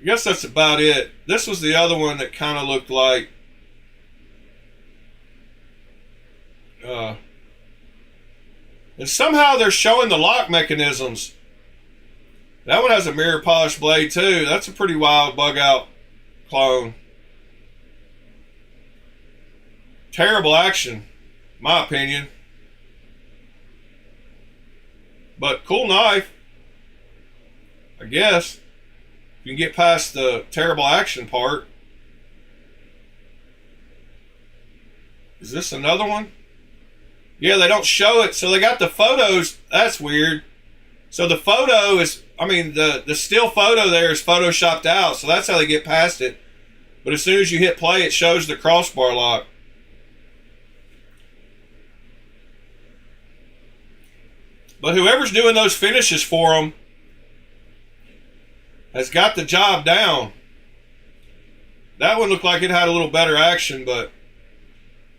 Speaker 1: guess that's about it. This was the other one that kind of looked like and somehow they're showing the lock mechanisms. That one has a mirror polish blade too. That's a pretty wild bug out clone. Terrible action, in my opinion. But cool knife, I guess. You can get past the terrible action part. Is this another one? Yeah, they don't show it. So they got the photos. That's weird. So the photo is, I mean, the still photo there is photoshopped out. So that's how they get past it. But as soon as you hit play, it shows the crossbar lock. But whoever's doing those finishes for them has got the job down. That one looked like it had a little better action, but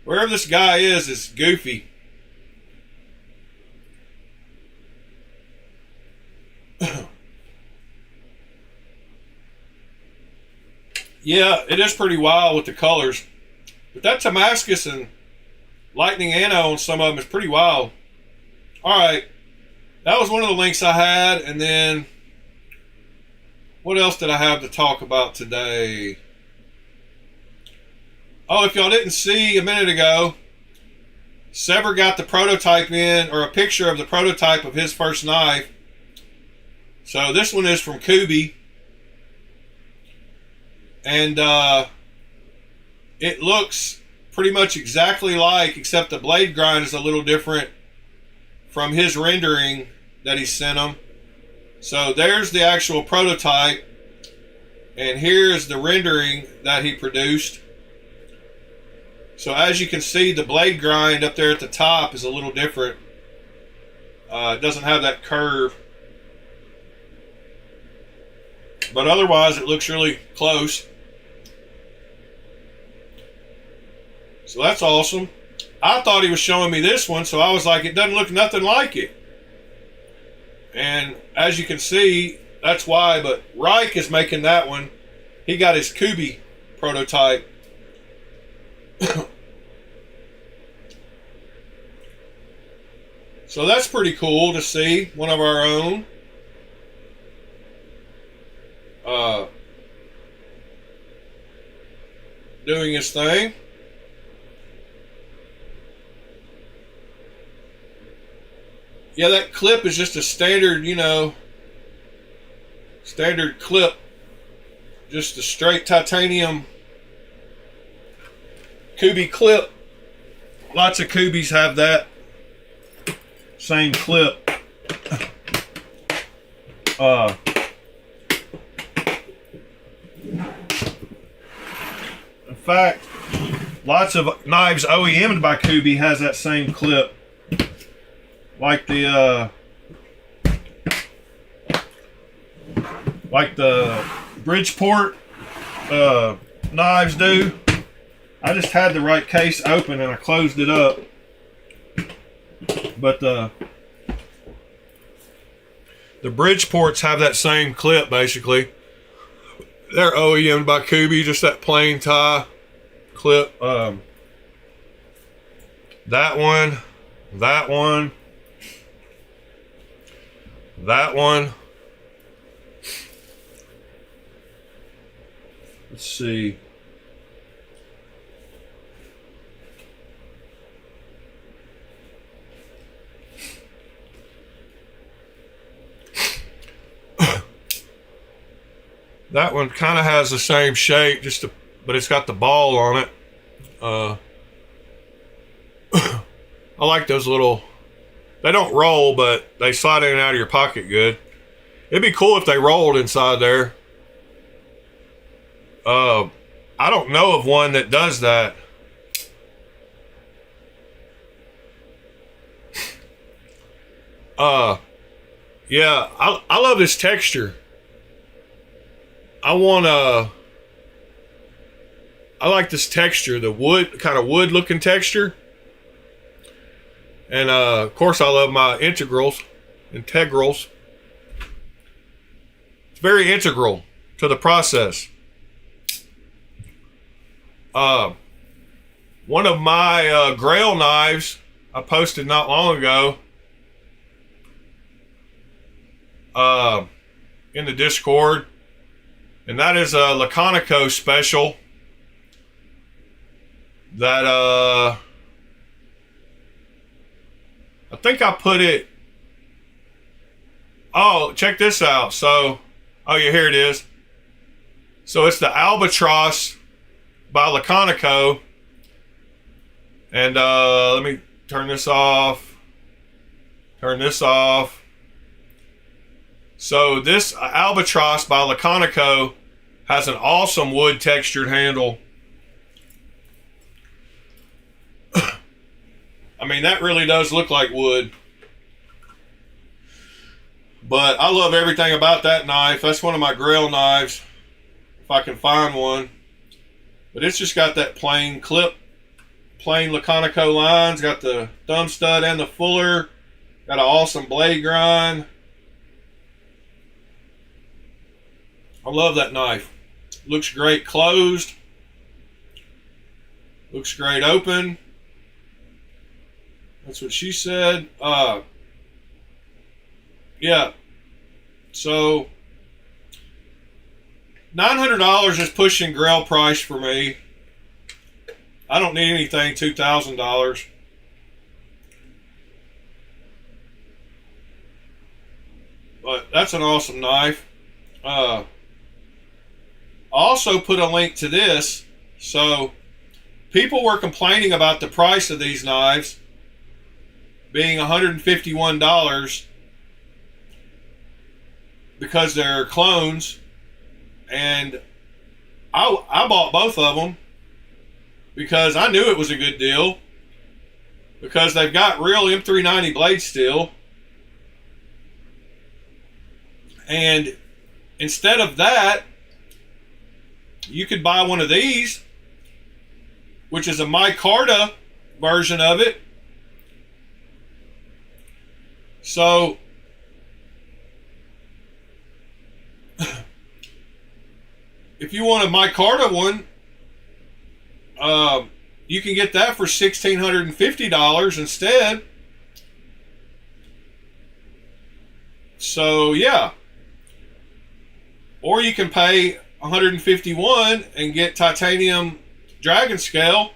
Speaker 1: wherever this guy is goofy. Yeah, it is pretty wild with the colors. But that Damascus and Lightning Anno on some of them is pretty wild. Alright, that was one of the links I had, and then what else did I have to talk about today? Oh, if y'all didn't see a minute ago, Sever got the prototype in, or a picture of the prototype of his first knife. So this one is from Kubi. And it looks pretty much exactly like, except the blade grind is a little different from his rendering that he sent him. So there's the actual prototype, and here's the rendering that he produced. So as you can see, the blade grind up there at the top is a little different. It doesn't have that curve. But otherwise, it looks really close. So that's awesome. I thought he was showing me this one, so I was like, it doesn't look nothing like it. And as you can see, that's why. But Reich is making that one. He got his Kubi prototype. So that's pretty cool to see. One of our own. Doing his thing. Yeah, that clip is just a standard, you know, standard clip. Just a straight titanium Kubi clip. Lots of Kubis have that same clip. In fact, lots of knives OEM'd by Kubi has that same clip. Like the Bridgeport knives do. I just had the right case open and I closed it up. But the Bridgeports have that same clip basically. They're OEM'd by Kubi, just that plain tie clip. That one, that one, that one. Let's see. That one kind of has the same shape, but it's got the ball on it. I like those little. They don't roll, but they slide in and out of your pocket good. It'd be cool if they rolled inside there. I don't know of one that does that. Yeah, I love this texture. I like this texture, the wood, kind of wood looking texture. And of course I love my integrals. It's very integral to the process. One of my Grail knives I posted not long ago in the Discord, and that is a Laconico special that I think I put it. Oh, check this out. So, oh yeah, here it is. So it's the Albatross by Laconico, and let me turn this off. Turn this off. So this Albatross by Laconico has an awesome wood textured handle. I mean, that really does look like wood. But I love everything about that knife. That's one of my Grail knives, if I can find one. But it's just got that plain clip, plain Laconico lines. Got the thumb stud and the fuller. Got an awesome blade grind. I love that knife. Looks great closed. Looks great open. That's what she said. Yeah. So $900 is pushing Grail price for me. I don't need anything $2,000. But that's an awesome knife. I also put a link to this. So people were complaining about the price of these knives being $151 because they're clones, and I bought both of them because I knew it was a good deal, because they've got real M390 blade steel, and instead of that you could buy one of these, which is a micarta version of it. So if you want a micarta one, you can get that for $1,650 instead. So yeah, or you can pay $151 and get titanium dragon scale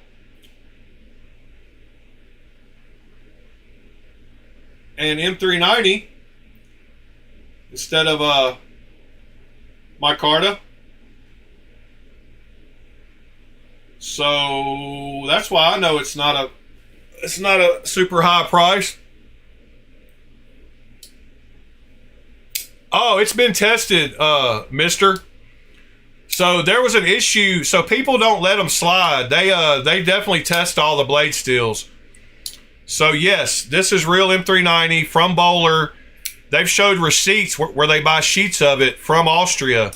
Speaker 1: and M390 instead of micarta. So that's why I know it's not a super high price. Oh, it's been tested, mister. So there was an issue. So people don't let them slide. They definitely test all the blade steels. So yes, this is real M390 from Bowler. They've showed receipts where they buy sheets of it from Austria.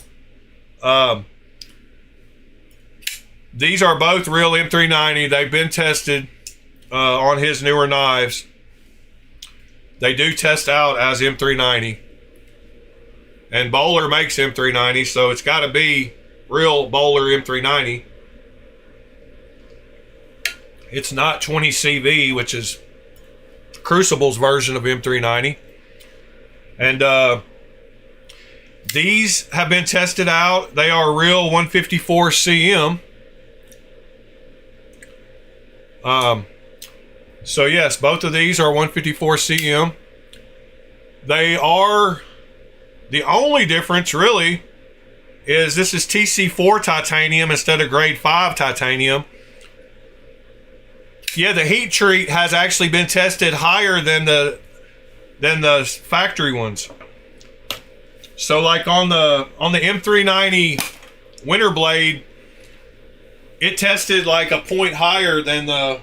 Speaker 1: These are both real M390. They've been tested on his newer knives. They do test out as M390. And Bowler makes M390, so it's got to be real Bowler M390. It's not 20 CV, which is Crucible's version of M390. And these have been tested out. They are real 154 CM. So yes, both of these are 154 CM. They are, the only difference really is this is TC4 titanium instead of grade 5 titanium. Yeah, the heat treat has actually been tested higher than the factory ones. So like on the M390 winter blade, it tested like a point higher than the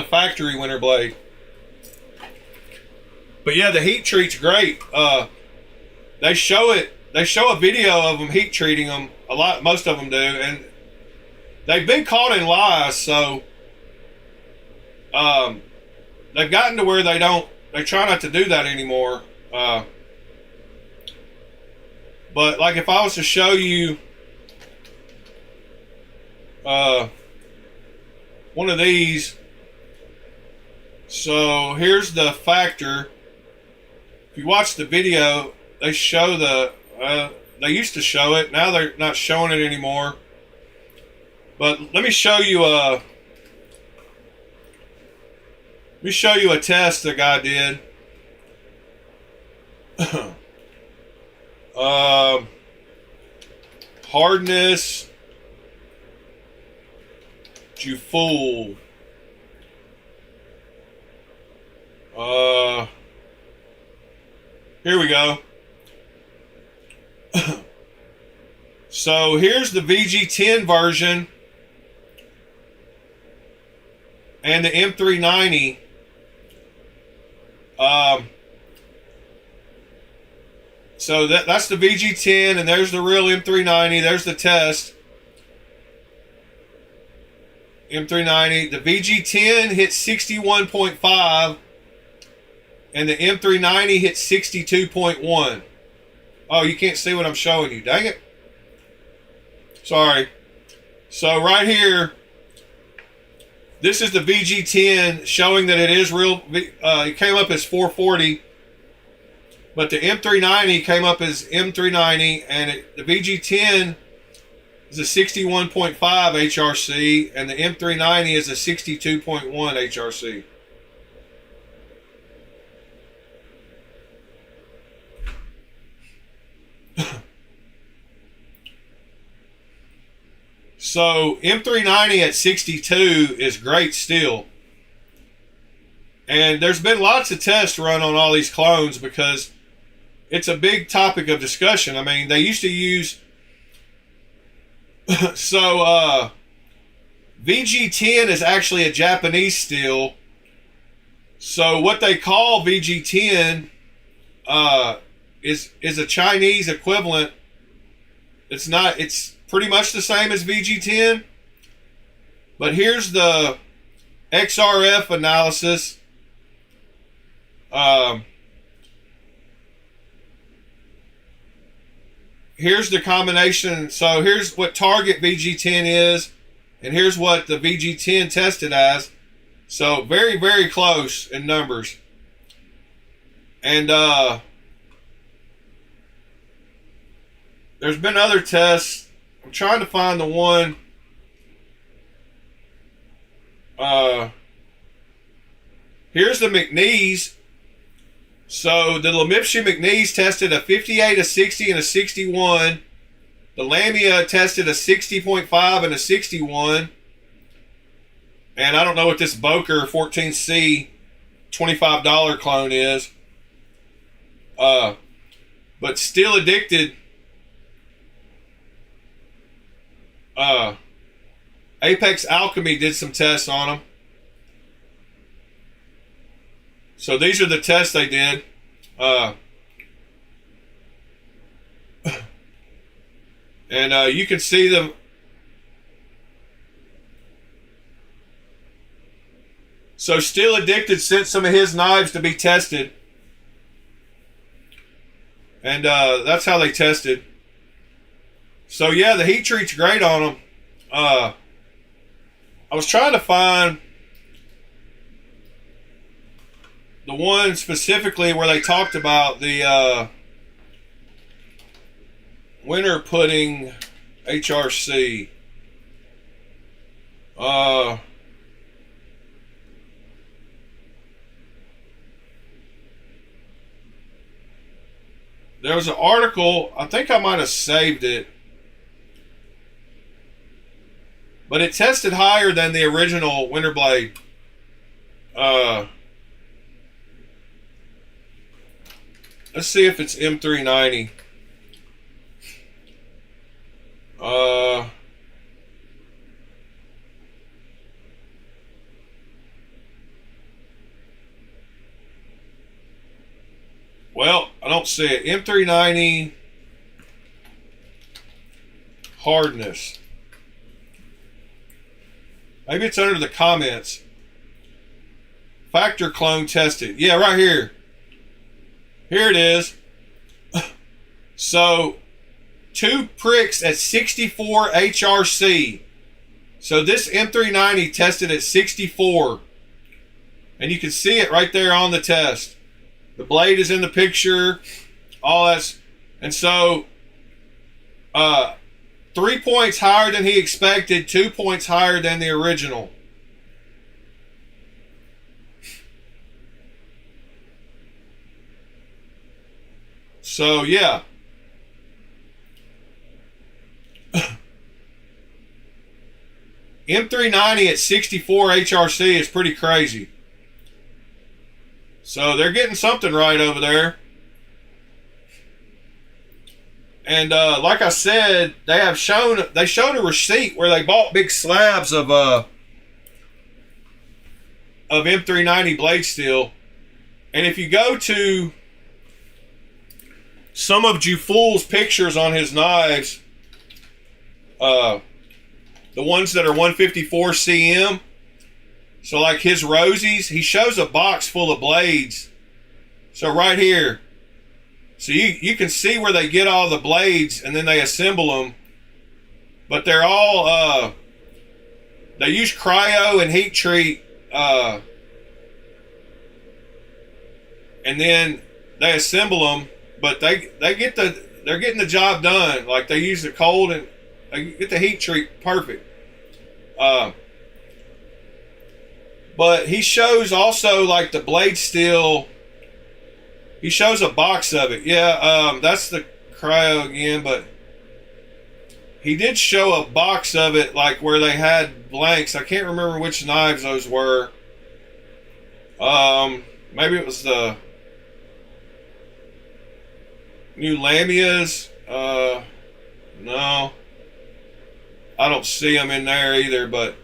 Speaker 1: factory winter blade. But yeah, the heat treat's great. They show it they show a video of them heat treating them a lot. Most of them do, and they've been caught in lies. So they've gotten to where they try not to do that anymore. But like if I was to show you one of these, so here's the factor. If you watch the video, they show they used to show it. Now they're not showing it anymore. But let me show you a test the guy did. Hardness, you fool. Here we go. So here's the VG10 version and the M390. So that's the VG10, and there's the real M390. There's the test. M390. The VG10 hit 61.5, and the M390 hit 62.1. Oh, you can't see what I'm showing you. Dang it. Sorry. So right here, this is the VG10 showing that it is real. It came up as 440. But the M390 came up as M390, and the VG10 is a 61.5 HRC, and the M390 is a 62.1 HRC. So M390 at 62 is great still. And there's been lots of tests run on all these clones because it's a big topic of discussion. I mean, they used to use VG10 is actually a Japanese steel. So what they call VG10 is a Chinese equivalent. It's not. It's pretty much the same as VG10. But here's the XRF analysis. Here's the combination. So here's what target VG10 is, and here's what the VG10 tested as. So very, very close in numbers. And there's been other tests. I'm trying to find the one. Here's the McNeese. So the Lemipsy McNeese tested a 58, a 60, and a 61. The Lamia tested a 60.5 and a 61. And I don't know what this Boker 14C $25 clone is. But Still Addicted. Apex Alchemy did some tests on them. So these are the tests they did. And you can see them. So Still Addicted sent some of his knives to be tested. And that's how they tested. So yeah, the heat treat's great on them. I was trying to find the one specifically where they talked about the winter pudding HRC. There was an article, I think I might have saved it, but it tested higher than the original Winter Blade. Let's see if it's M390. Well, I don't see it. M390. hardness. Maybe it's under the comments. Factor clone tested. Yeah, right here. Here it is. So, 2 pricks at 64 HRC. So this M390 tested at 64. And you can see it right there on the test. The blade is in the picture. All that's... And so, 3 points higher than he expected. 2 points higher than the original. So, yeah. M390 at 64 HRC is pretty crazy. So, they're getting something right over there. And like I said, they showed a receipt where they bought big slabs of M390 blade steel. And if you go to some of Jufool's pictures on his knives, the ones that are 154 cm, so like his Rosies, he shows a box full of blades. So right here, so you can see where they get all the blades and then they assemble them. But they're all, they use cryo and heat treat, and then they assemble them. But they're getting the job done. Like they use the cold and they get the heat treat perfect. But he shows also like the blade steel. He shows a box of it. Yeah, that's the cryo again, but he did show a box of it like where they had blanks. I can't remember which knives those were. Maybe it was the new Lamias. No, I don't see them in there either, but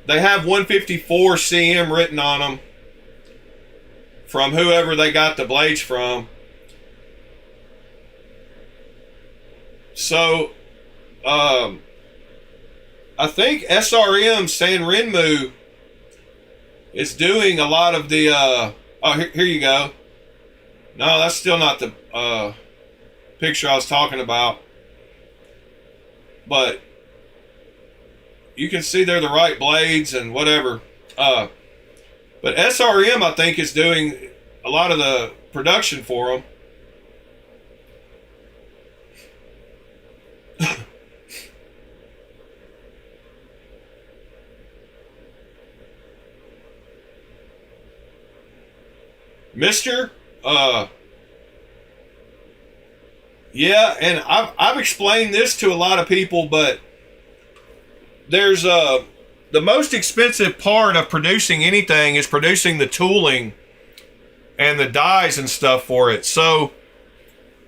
Speaker 1: they have 154 cm written on them from whoever they got the blades from. So, I think SRM San Renmu is doing a lot of the, oh, here you go. No, that's still not the picture I was talking about. But you can see they're the right blades and whatever. But SRM, I think, is doing a lot of the production for them. Mister, yeah, and I've explained this to a lot of people, but there's the most expensive part of producing anything is producing the tooling and the dies and stuff for it. So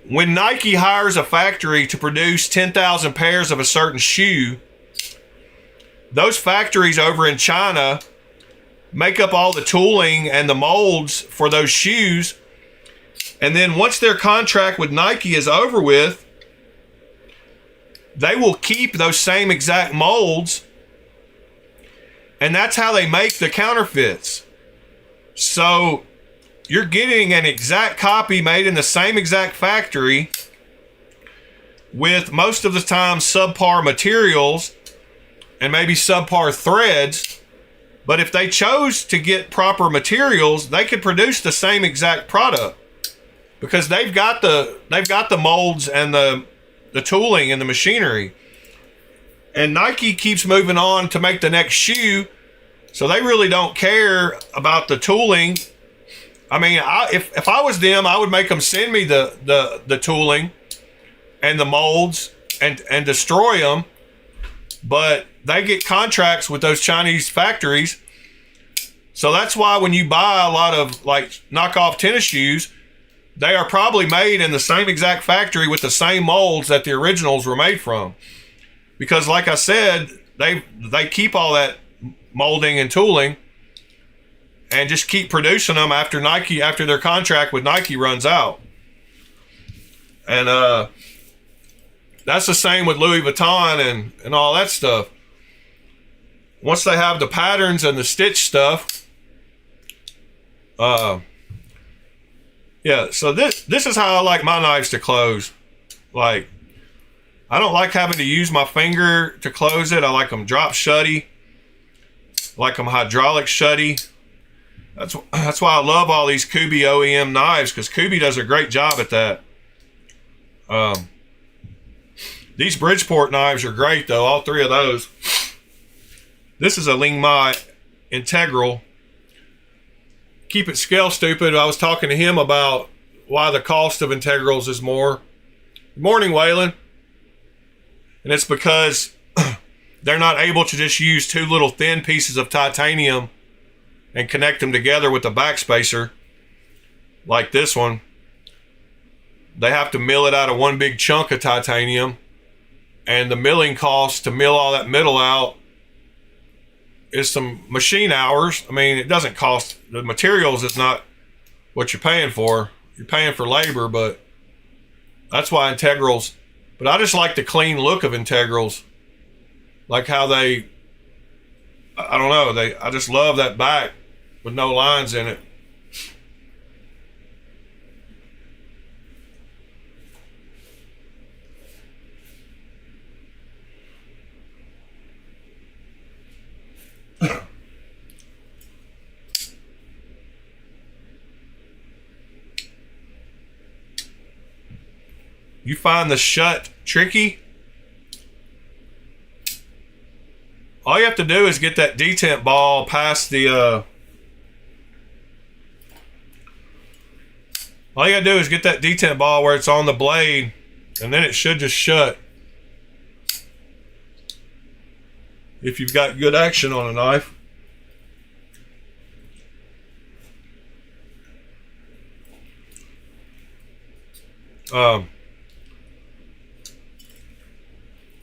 Speaker 1: when Nike hires a factory to produce 10,000 pairs of a certain shoe, those factories over in China make up all the tooling and the molds for those shoes. And then once their contract with Nike is over with, they will keep those same exact molds. And that's how they make the counterfeits. So you're getting an exact copy made in the same exact factory with most of the time subpar materials and maybe subpar threads. But if they chose to get proper materials, they could produce the same exact product because they've got the molds and the tooling and the machinery. And Nike keeps moving on to make the next shoe, so they really don't care about the tooling. I mean, if I was them, I would make them send me the tooling and the molds and destroy them. But they get contracts with those Chinese factories. So that's why when you buy a lot of like knockoff tennis shoes, they are probably made in the same exact factory with the same molds that the originals were made from. Because like I said, they keep all that molding and tooling and just keep producing them after their contract with Nike runs out. And that's the same with Louis Vuitton and all that stuff. Once they have the patterns and the stitch stuff, yeah, so this is how I like my knives to close. Like, I don't like having to use my finger to close it. I like them drop shutty. I like them hydraulic shutty. That's why I love all these Kubi OEM knives, because Kubi does a great job at that. These Bridgeport knives are great though, all three of those. This is a Ling Mai Integral. Keep it scale stupid. I was talking to him about why the cost of integrals is more. Good morning, Waylon. And it's because they're not able to just use two little thin pieces of titanium and connect them together with a backspacer like this one. They have to mill it out of one big chunk of titanium, and the milling cost to mill all that metal out is some machine hours. I mean, it doesn't cost, the materials is not what you're paying for. You're paying for labor, but that's why integrals. But I just like the clean look of integrals. Like how they, I don't know, I just love that back with no lines in it. You find the shut tricky? All you have to do is get that detent ball past the all you gotta do is get that detent ball where it's on the blade, and then it should just shut. If you've got good action on a knife.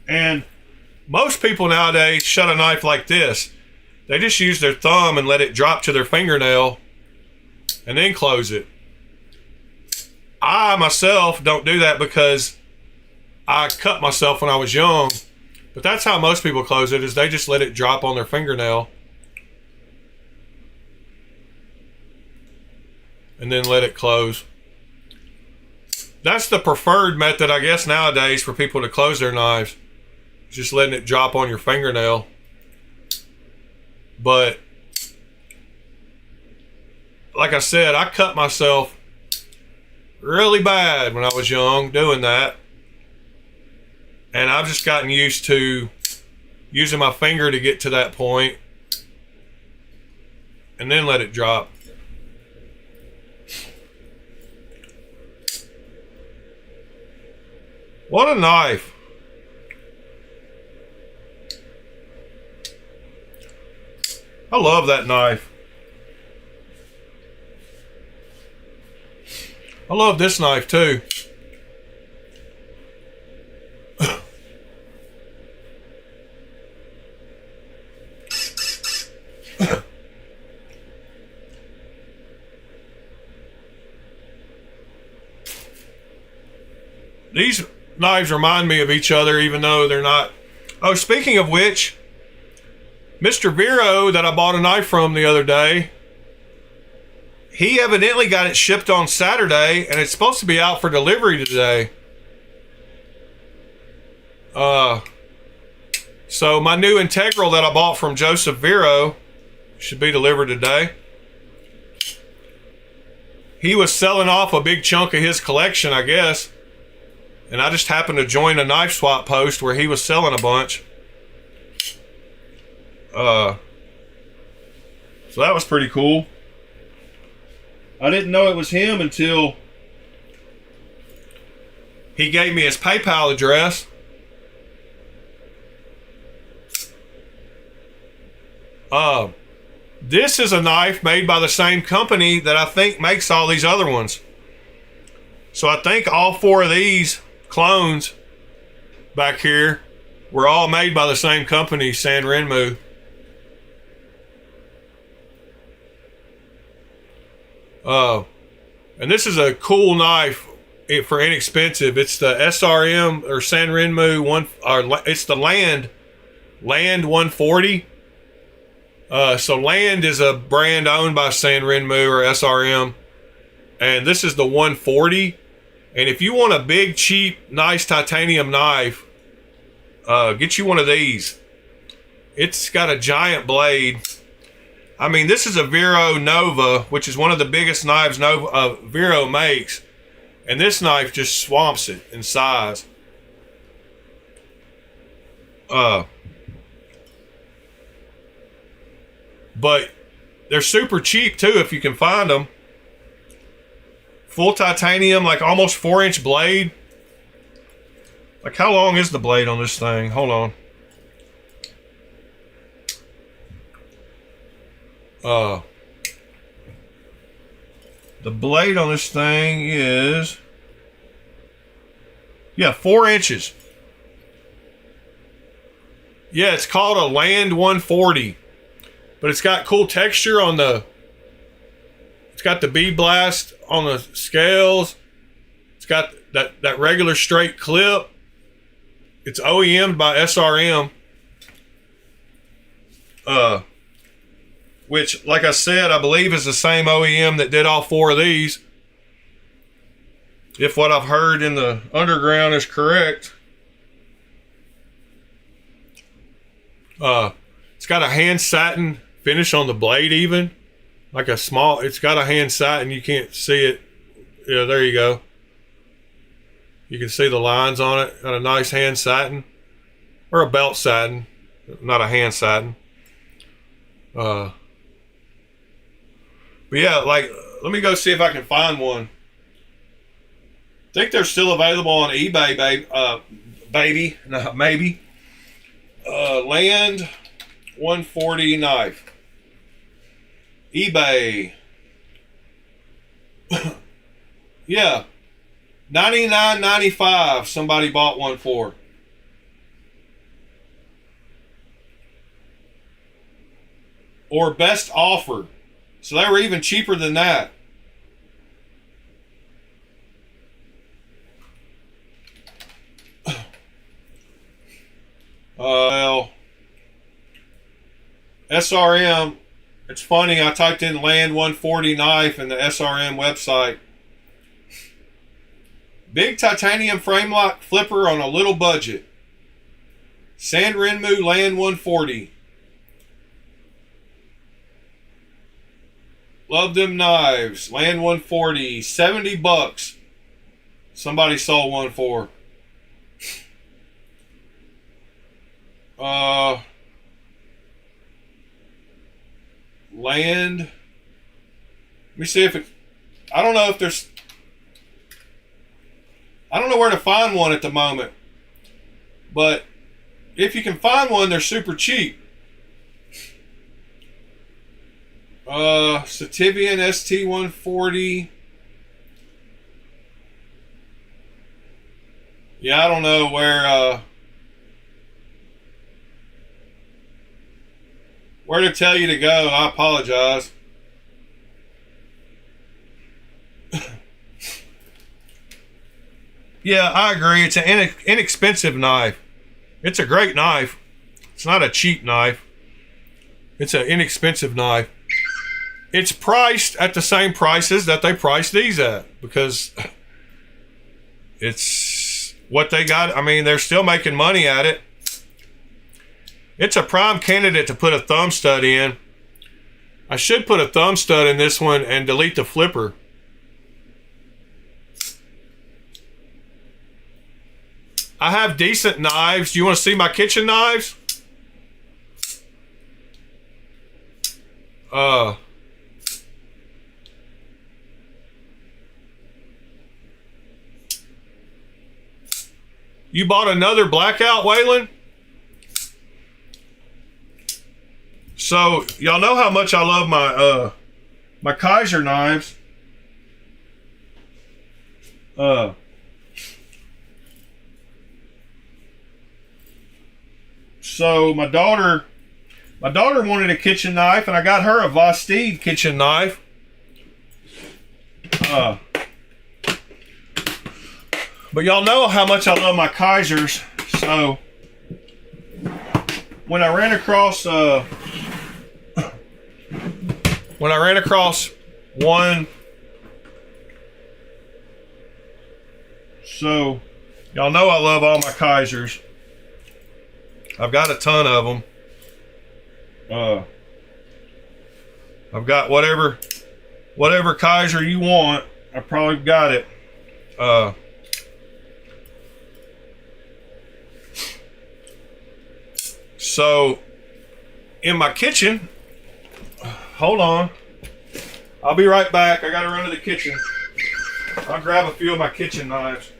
Speaker 1: And most people nowadays shut a knife like this. They just use their thumb and let it drop to their fingernail and then close it. I myself don't do that because I cut myself when I was young. But that's how most people close it, is they just let it drop on their fingernail and then let it close. That's the preferred method, I guess, nowadays for people to close their knives. Just letting it drop on your fingernail. But like I said, I cut myself really bad when I was young doing that. And I've just gotten used to using my finger to get to that point and then let it drop. What a knife. I love that knife. I love this knife too. These knives remind me of each other, even though they're not. Oh, speaking of which, Mr. Vero that I bought a knife from the other day, he evidently got it shipped on Saturday, and it's supposed to be out for delivery today. So my new Integral that I bought from Joseph Vero should be delivered today. He was selling off a big chunk of his collection, I guess. And I just happened to join a knife swap post where he was selling a bunch. So that was pretty cool. I didn't know it was him until he gave me his PayPal address. This is a knife made by the same company that I think makes all these other ones. So I think all four of these clones back here were all made by the same company, San Renmu. And this is a cool knife for inexpensive. It's the SRM or San Renmu one, or it's the Land 140. So Land is a brand owned by San Renmu or SRM, and this is the 140. And if you want a big, cheap, nice titanium knife, get you one of these. It's got a giant blade. I mean, this is a Vero Nova, which is one of the biggest knives Vero makes. And this knife just swamps it in size. But they're super cheap too if you can find them. Full titanium, like almost 4-inch blade. Like, how long is the blade on this thing? Hold on. The blade on this thing is, yeah, 4 inches. Yeah, it's called a Land 140, but it's got cool texture on the, it's got the bead blast on the scales. It's got that regular straight clip. It's OEM'd by SRM. Which, like I said, I believe is the same OEM that did all 4 of these. If what I've heard in the underground is correct. It's got a hand satin finish on the blade even. Like a small, it's got a hand satin. You can't see it. Yeah, there you go. You can see the lines on it. Got a nice hand satin. Or a belt satin. Not a hand satin. But yeah, like, let me go see if I can find one. I think they're still available on eBay, baby. No, maybe. Land 140 knife. eBay. Yeah. $99.95 somebody bought one for. Or best offer. So they were even cheaper than that. Well, SRM, it's funny, I typed in Land 140 knife in the SRM website. Big titanium frame lock flipper on a little budget. San Renmu Land 140. Love them knives. Land 140. $70. Somebody sold one for. Land. Let me see if it. I don't know if there's. I don't know where to find one at the moment. But if you can find one, they're super cheap. Sativian ST140. Yeah, I don't know where to tell you to go. I apologize. Yeah, I agree. It's an inexpensive knife. It's a great knife. It's not a cheap knife. It's an inexpensive knife. It's priced at the same prices that they price these at, because it's what they got. I mean, they're still making money at it. It's a prime candidate to put a thumb stud in. I should put a thumb stud in this one and delete the flipper. I have decent knives. Do you want to see my kitchen knives? You bought another blackout, Waylon? So, y'all know how much I love my my Kaiser knives. So my daughter wanted a kitchen knife, and I got her a Vostede kitchen knife. But y'all know how much I love my Kaisers, so when I ran across one, so y'all know I love all my Kaisers. I've got a ton of them. I've got whatever Kaiser you want. I probably got it. So in my kitchen, hold on, I'll be right back. I gotta run to the kitchen. I'll grab a few of my kitchen knives.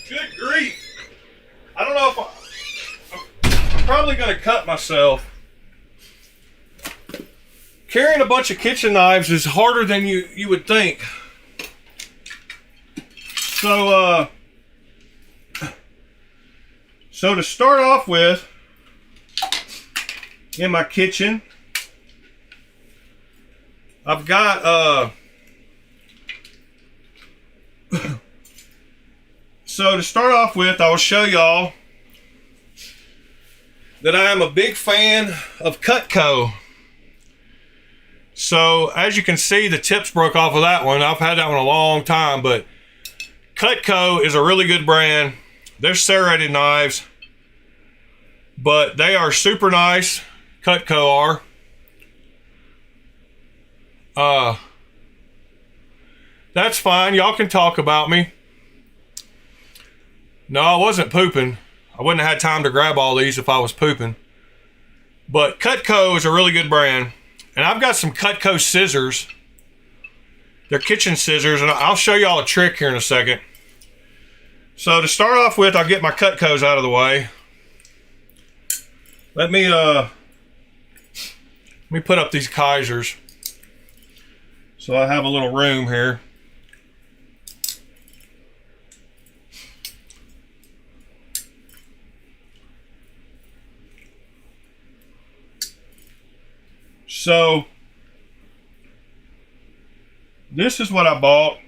Speaker 1: Good grief. I don't know if I'm probably going to cut myself. Carrying a bunch of kitchen knives is harder than you would think. So to start off with, in my kitchen, I've got so to start off with, I will show y'all that I am a big fan of Cutco. So as you can see, the tips broke off of that one. I've had that one a long time, but Cutco is a really good brand. They're serrated knives, but they are super nice. Cutco are. That's fine. Y'all can talk about me. No, I wasn't pooping. I wouldn't have had time to grab all these if I was pooping. But Cutco is a really good brand. And I've got some Cutco scissors. They're kitchen scissors, and I'll show y'all a trick here in a second. So to start off with, I'll get my Cutcos out of the way. Let me put up these Kaisers so I have a little room here. So this is what I bought.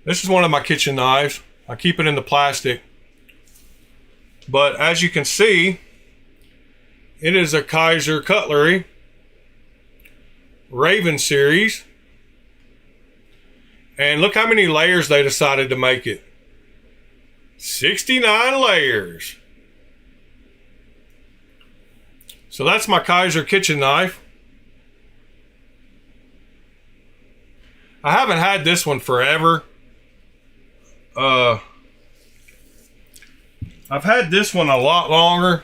Speaker 1: This is one of my kitchen knives. I keep it in the plastic. But as you can see, it is a Kaiser Cutlery Raven series. And look how many layers they decided to make it. 69 layers. So that's my Kaiser kitchen knife. I haven't had this one forever. I've had this one a lot longer.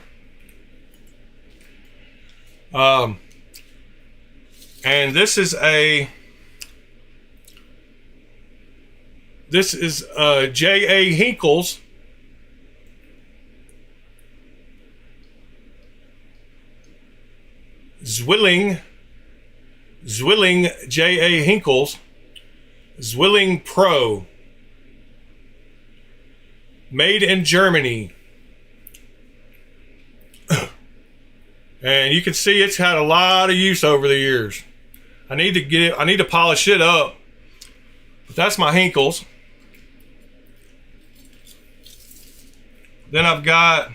Speaker 1: And this is J.A. Hinkle's Zwilling J.A. Hinkle's Zwilling Pro, made in Germany. And you can see it's had a lot of use over the years. I need to polish it up. But that's my Hinkle's. Then I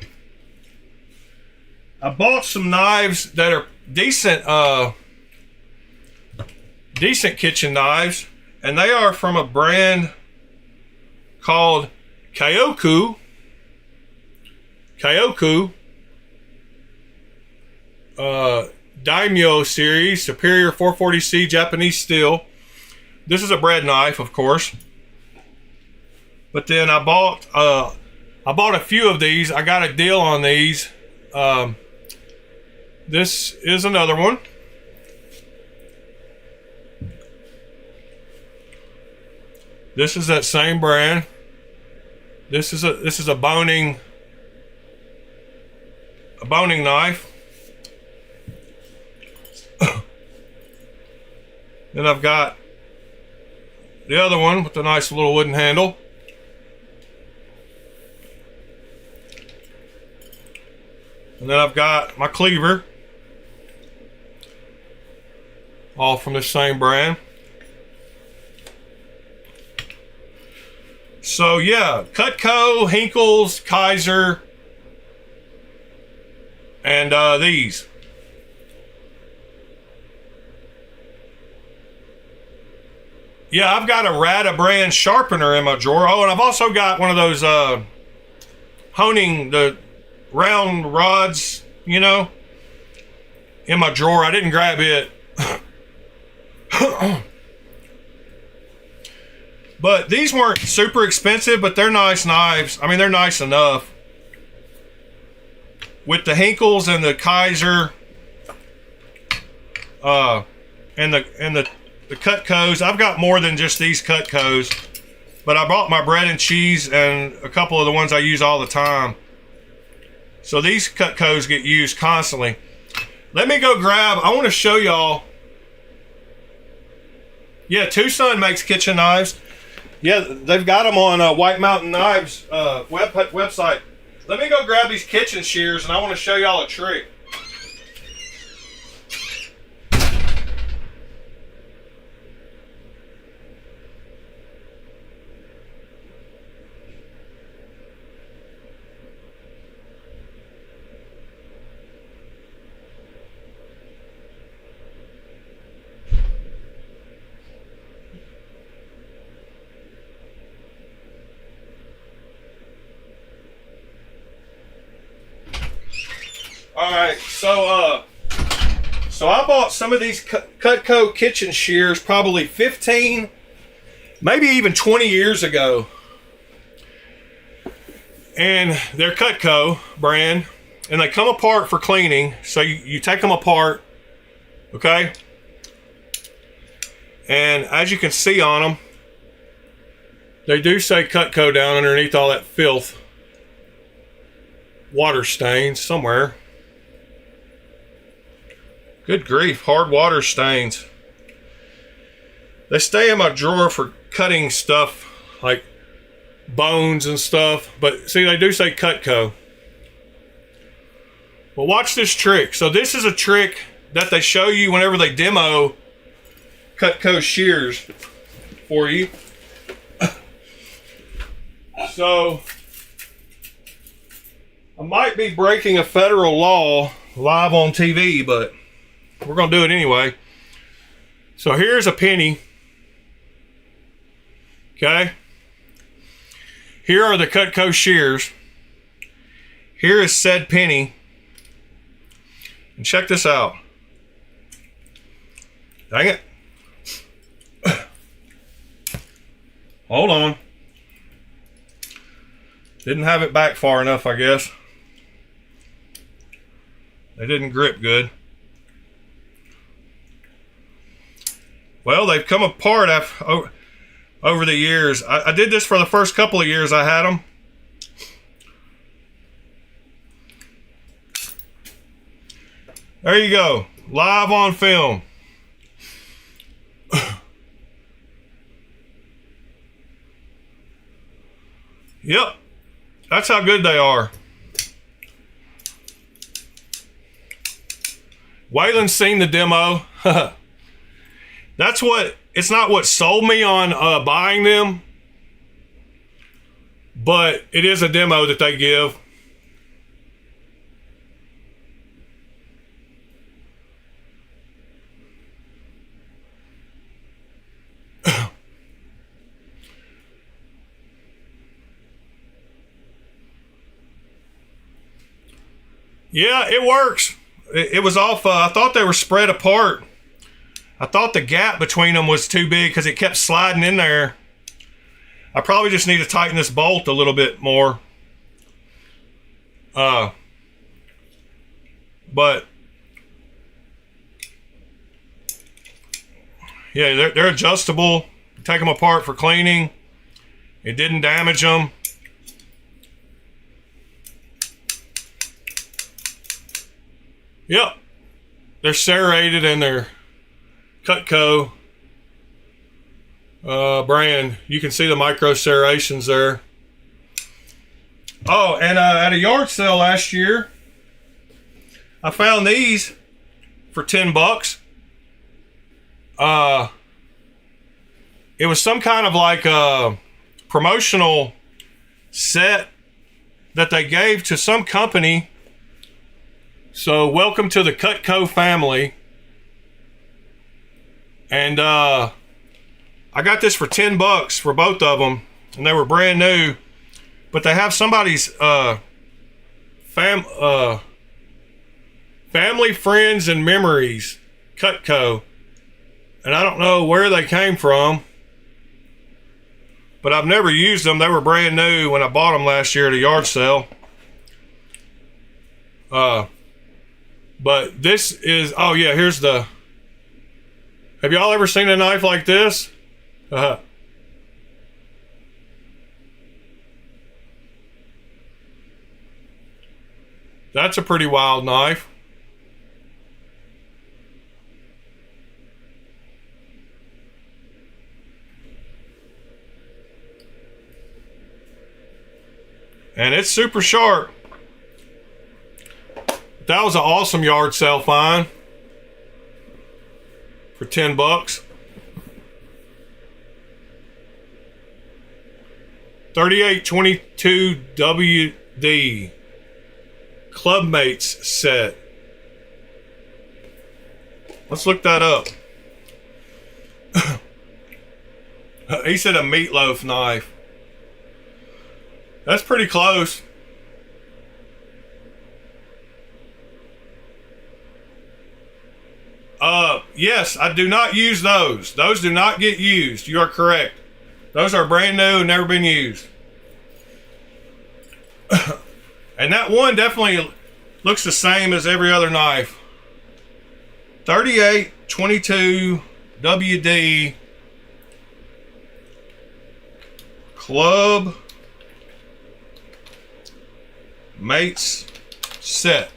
Speaker 1: bought some knives that are decent kitchen knives, and they are from a brand called Kyoku Daimyo series, Superior 440C Japanese steel. This is a bread knife, of course. But then I bought a few of these. I got a deal on these. This is another one. This is that same brand. This is a boning knife. Then I've got the other one with the nice little wooden handle. And then I've got my cleaver, all from the same brand. So yeah, Cutco, Hinkle's, Kaiser, and these. Yeah, I've got a Rada brand sharpener in my drawer. Oh, and I've also got one of those honing, the round rods, you know, in my drawer. I didn't grab it. But these weren't super expensive, but they're nice knives. I mean, they're nice enough. With the Hinkle's and the Kaiser, and the Cutcos. I've got more than just these Cutcos, but I bought my bread and cheese and a couple of the ones I use all the time. So these Cutcos get used constantly. Let me go grab, I want to show y'all. Yeah, Tucson makes kitchen knives. Yeah, they've got them on White Mountain Knives website. Let me go grab these kitchen shears and I want to show y'all a trick. Alright, so I bought some of these Cutco kitchen shears probably 15, maybe even 20 years ago. And they're Cutco brand, and they come apart for cleaning. So you take them apart, okay? And as you can see on them, they do say Cutco down underneath all that filth. Water stains somewhere. Good grief, hard water stains. They stay in my drawer for cutting stuff like bones and stuff, but see, they do say Cutco. Well, watch this trick. So this is a trick that they show you whenever they demo Cutco shears for you. So I might be breaking a federal law live on TV, but we're going to do it anyway. So here's a penny. Okay. Here are the Cutco shears. Here is said penny. And check this out. Dang it. Hold on. Didn't have it back far enough, I guess. They didn't grip good. Well, they've come apart over the years. I did this for the first couple of years I had them. There you go. Live on film. Yep. That's how good they are. Waylon's seen the demo. That's what, it's not what sold me on buying them, but it is a demo that they give. Yeah, it works. It was off. I thought they were spread apart. I thought the gap between them was too big because it kept sliding in there. I probably just need to tighten this bolt a little bit more. But yeah, they're adjustable. Take them apart for cleaning. It didn't damage them. Yep, they're serrated and they're Cutco brand. You can see the micro serrations there. Oh, and at a yard sale last year, I found these for $10. It was some kind of like a promotional set that they gave to some company. So welcome to the Cutco family. And I got this for $10 for both of them, and they were brand new. But they have somebody's family, friends, and memories, Cutco, and I don't know where they came from, but I've never used them. They were brand new when I bought them last year at a yard sale. But this is, oh yeah, here's the, have y'all ever seen a knife like this? That's a pretty wild knife. And it's super sharp. That was an awesome yard sale find for $10. 3822 WD Clubmates set. Let's look that up. He said a meatloaf knife. That's pretty close. Yes, I do not use those. Those do not get used. You are correct. Those are brand new and never been used. And that one definitely looks the same as every other knife. 3822 WD Club Mates set.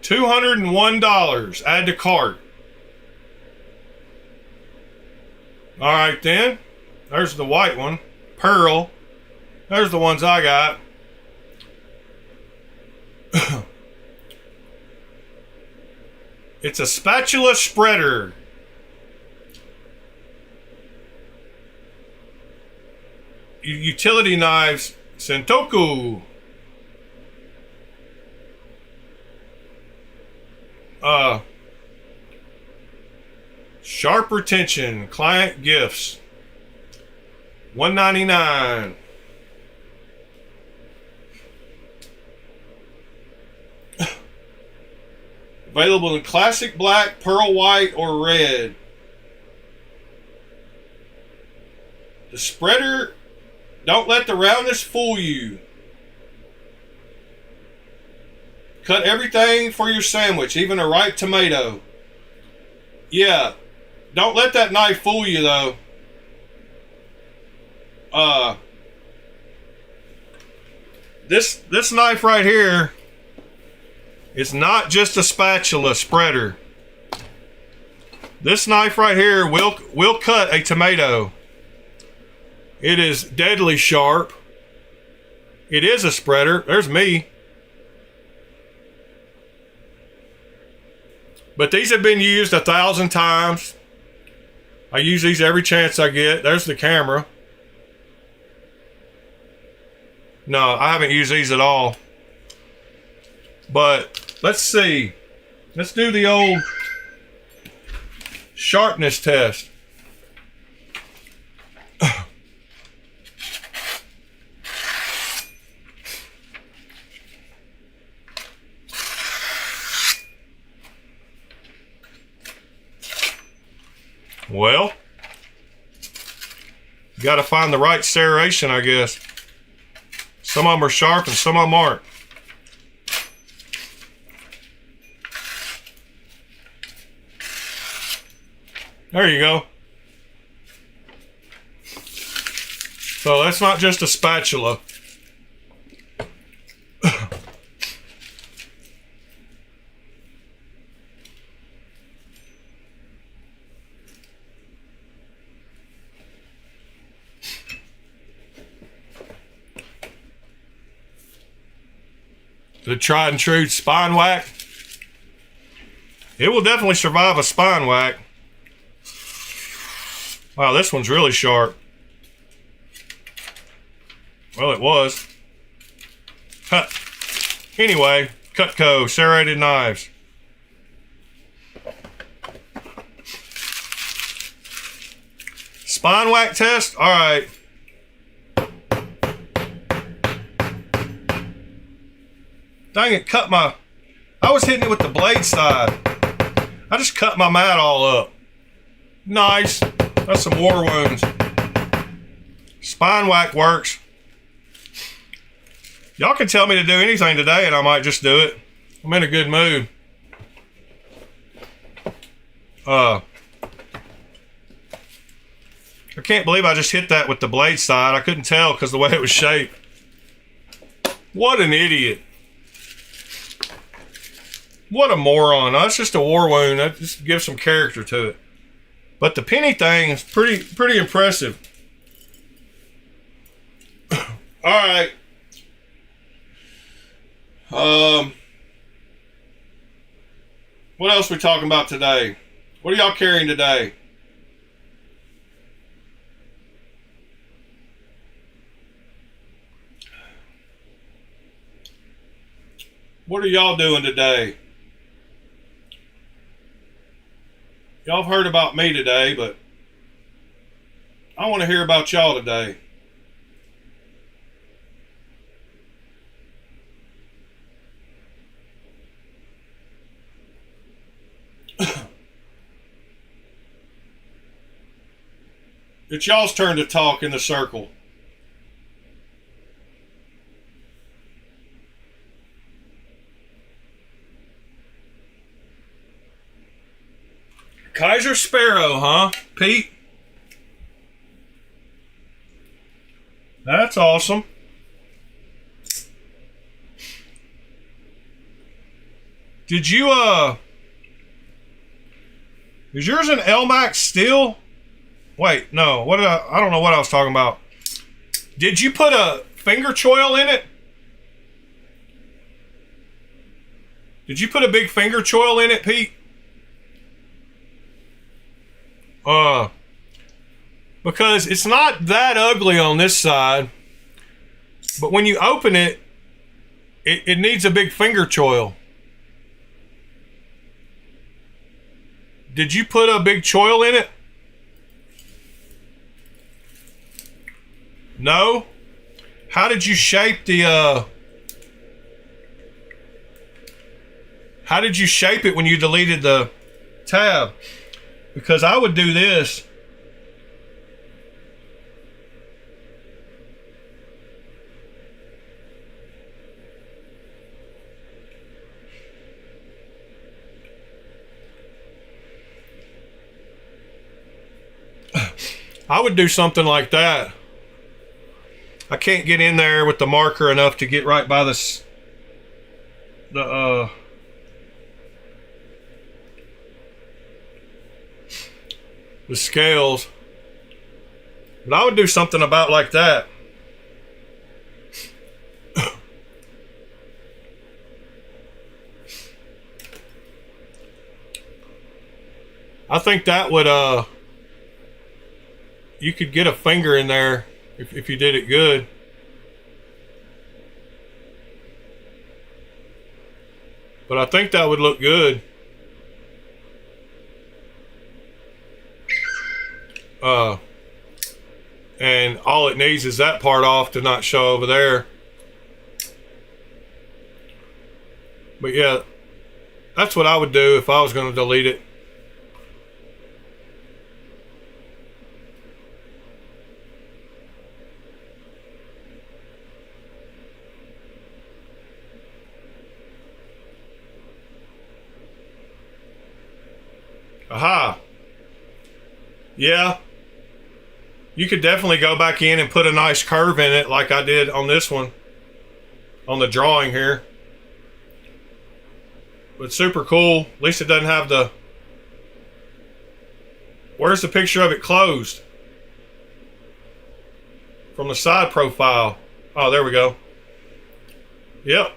Speaker 1: $201. Add to cart. All right then. There's the white one. Pearl. There's the ones I got. It's a spatula spreader. Utility knives. Sentoku. Sharp retention, client gifts, $1.99. Available in classic black, pearl white, or red. The spreader, don't let the roundness fool you. Cut everything for your sandwich, even a ripe tomato. Yeah, don't let that knife fool you though. This knife right here is not just a spatula spreader. This knife right here will cut a tomato. It is deadly sharp. It is a spreader. There's me. But these have been used 1,000 times. I use these every chance I get. There's the camera. No, I haven't used these at all. But let's see. Let's do the old sharpness test. Well, you got to find the right serration, I guess. Some of them are sharp and some of them aren't. There you go. So that's not just a spatula. The tried and true spine whack. It will definitely survive a spine whack. Wow, this one's really sharp. Well, it was. Cut. Anyway, Cutco, serrated knives. Spine whack test? All right. Dang it, I was hitting it with the blade side. I just cut my mat all up. Nice. That's some war wounds. Spine whack works. Y'all can tell me to do anything today and I might just do it. I'm in a good mood. I can't believe I just hit that with the blade side. I couldn't tell because the way it was shaped. What an idiot. What a moron. That's just a war wound. That just gives some character to it. But the penny thing is pretty impressive. Alright. What else are we talking about today? What are y'all carrying today? What are y'all doing today? Y'all have heard about me today, but I want to hear about y'all today. It's y'all's turn to talk in the circle. Kaiser Sparrow, huh, Pete? That's awesome. Did you, is yours an LMAX steel? Wait, no, I don't know what I was talking about. Did you put a finger choil in it? Did you put a big finger choil in it, Pete? Because it's not that ugly on this side, but when you open it, it needs a big finger choil. Did you put a big choil in it? No? How did you shape the, how did you shape it when you deleted the tab? Because I would do this. I would do something like that. I can't get in there with the marker enough to get right by the scales. But I would do something about like that. I think that would you could get a finger in there if you did it good. But I think that would look good. And all it needs is that part off to not show over there. But yeah, that's what I would do if I was going to delete it. Aha. Yeah. You could definitely go back in and put a nice curve in it like I did on this one. On the drawing here. But super cool. At least it doesn't have the... Where's the picture of it closed? From the side profile. Oh, there we go. Yep.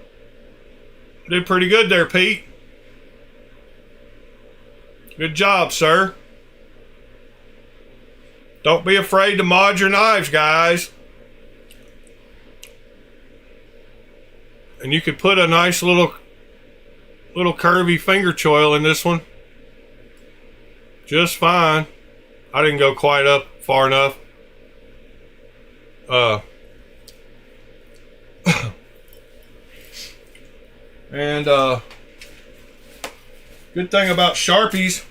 Speaker 1: Did pretty good there, Pete. Good job, sir. Don't be afraid to mod your knives, guys. And you could put a nice little curvy finger choil in this one. Just fine. I didn't go quite up far enough. And good thing about Sharpies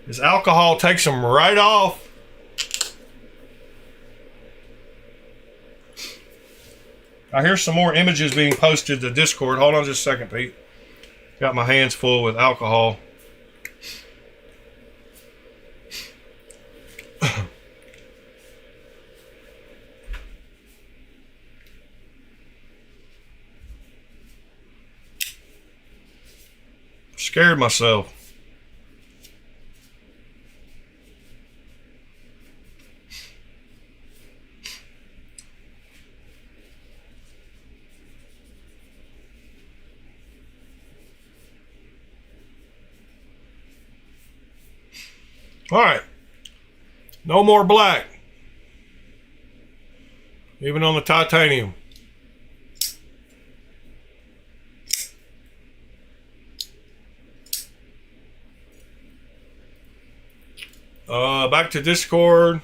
Speaker 1: is alcohol takes them right off. I hear some more images being posted to Discord. Hold on just a second, Pete. Got my hands full with alcohol. Scared myself. All right. No more black. Even on the titanium. Back to Discord.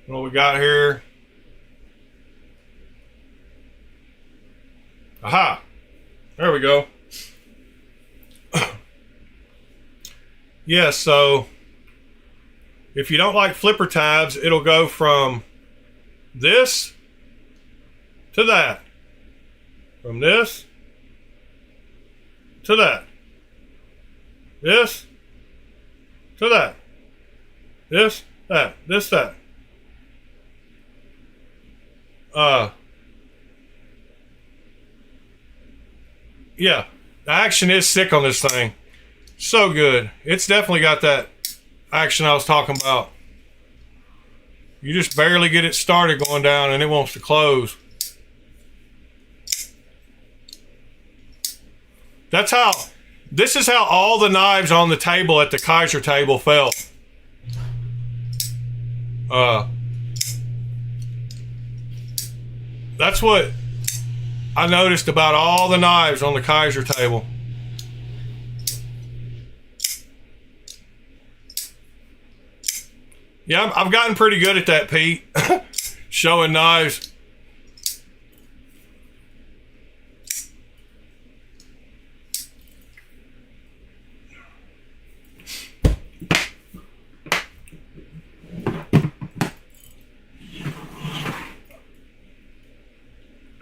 Speaker 1: What we got here? Aha! There we go. Yeah, so if you don't like flipper tabs, it'll go from this to that. From this to that. This to that. This, that. This, that. Yeah, the action is sick on this thing. So good. It's definitely got that action I was talking about. You just barely get it started going down and it wants to close. That's how, this is how all the knives on the table at the Kaiser table felt. That's what I noticed about all the knives on the Kaiser table. Yeah, I've gotten pretty good at that, Pete. Showing knives.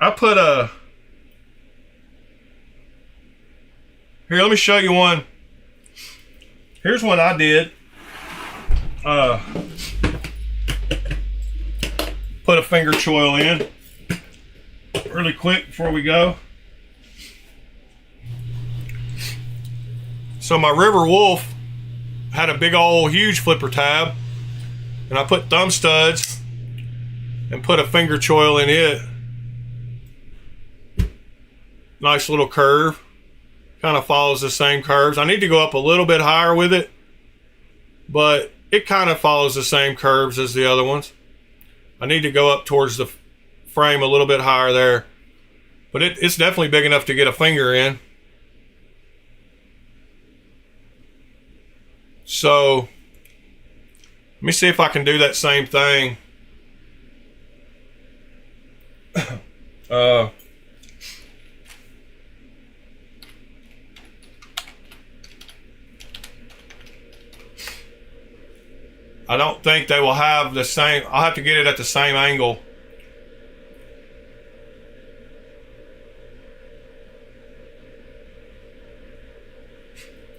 Speaker 1: I put a... Here, let me show you one. Here's one I did. Put a finger choil in really quick before we go. So my River Wolf had a big old huge flipper tab, and I put thumb studs and put a finger choil in it. Nice little curve. Kind of follows the same curves. I need to go up a little bit higher with it, but it kind of follows the same curves as the other ones. I need to go up towards the frame a little bit higher there, but it's definitely big enough to get a finger in. So let me see if I can do that same thing. I don't think they will have the same. I'll have to get it at the same angle.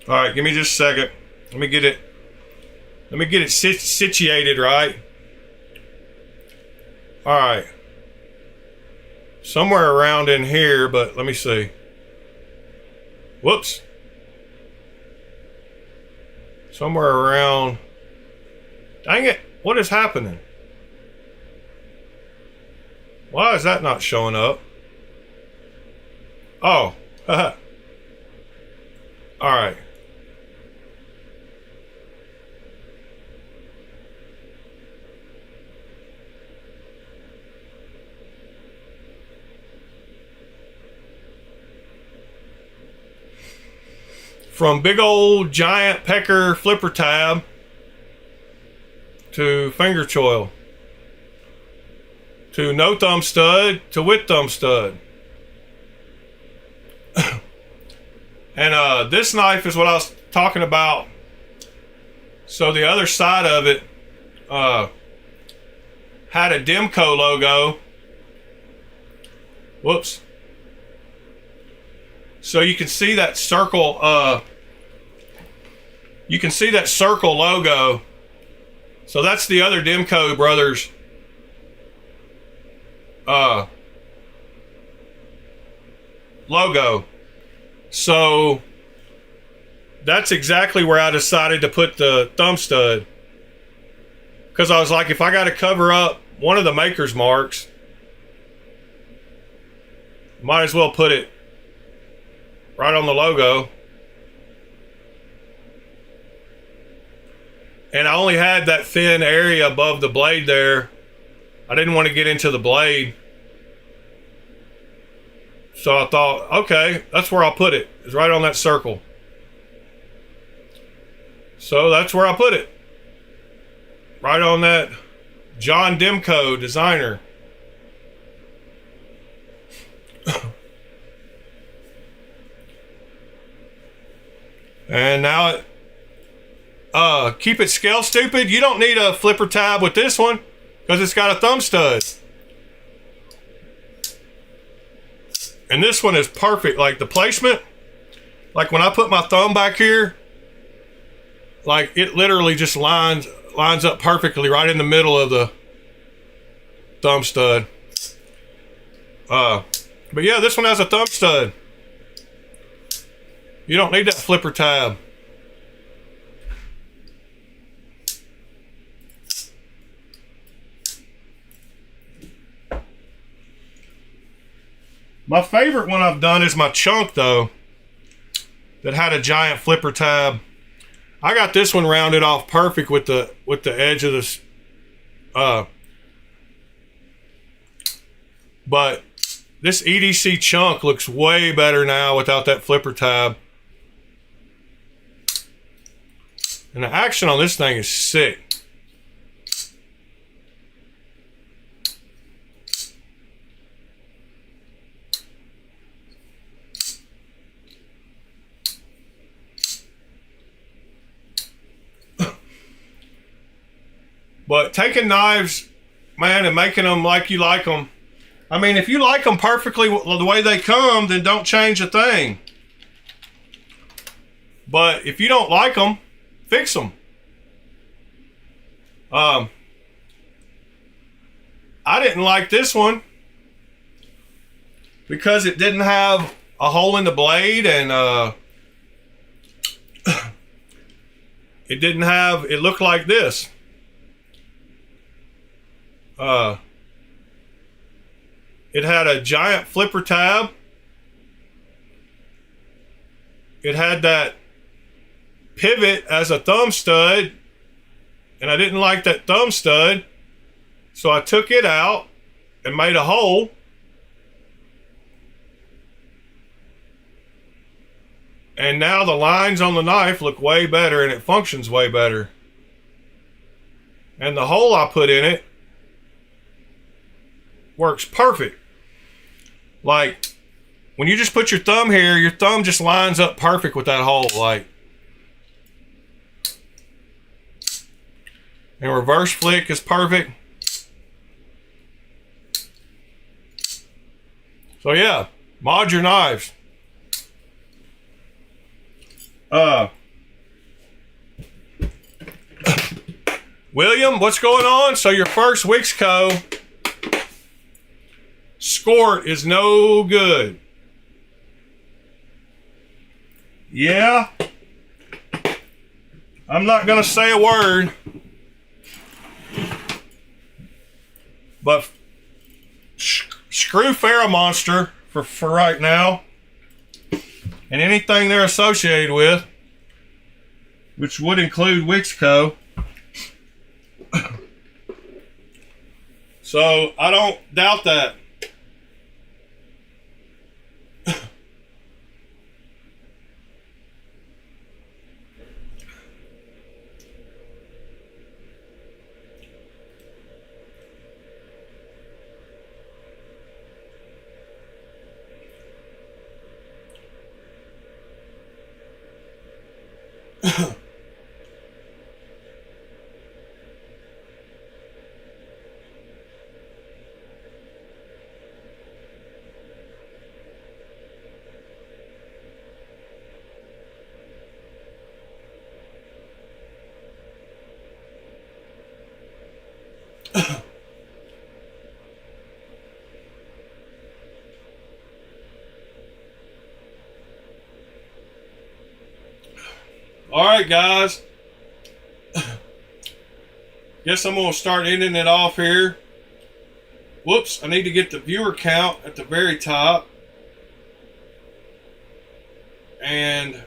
Speaker 1: All right, give me just a second. Let me get it situated right. All right. Somewhere around in here, but let me see. Whoops. Somewhere around. Dang it, what is happening? Why is that not showing up? Oh, haha. All right. From big old giant pecker flipper tab to finger choil, to no thumb stud, to with thumb stud. And this knife is what I was talking about. So the other side of it had a Demco logo. Whoops. So you can see that circle, you can see that circle logo. So that's the other Demco brothers logo. So that's exactly where I decided to put the thumb stud, because I was like, if I got to cover up one of the maker's marks, might as well put it right on the logo. And I only had that thin area above the blade there. I didn't want to get into the blade. So I thought, okay, that's where I'll put it. It's right on that circle. So that's where I put it. Right on that John Demco designer. And now it, keep it scale stupid. You don't need a flipper tab with this one because it's got a thumb stud. And this one is perfect. Like the placement, like when I put my thumb back here, like it literally just lines up perfectly right in the middle of the thumb stud. But yeah, this one has a thumb stud. You don't need that flipper tab. My favorite one I've done is my chunk though, that had a giant flipper tab. I got this one rounded off perfect with the edge of this. But this EDC chunk looks way better now without that flipper tab. And the action on this thing is sick. But taking knives, man, and making them like you like them. I mean, if you like them perfectly the way they come, then don't change a thing. But if you don't like them, fix them. I didn't like this one because it didn't have a hole in the blade, and it didn't have, it looked like this. It had a giant flipper tab. It had that pivot as a thumb stud, and I didn't like that thumb stud, so I took it out and made a hole. And now the lines on the knife look way better, and it functions way better. And the hole I put in it works perfect. Like, when you just put your thumb here, your thumb just lines up perfect with that hole. Like, and reverse flick is perfect. So yeah, mod your knives. William, what's going on? So your first Wixco score is no good. Yeah. I'm not going to say a word. But screw FerraMonster for right now. And anything they're associated with, which would include Wixco. So I don't doubt that. All right, guys. Guess I'm going to start ending it off here. Whoops, I need to get the viewer count at the very top. And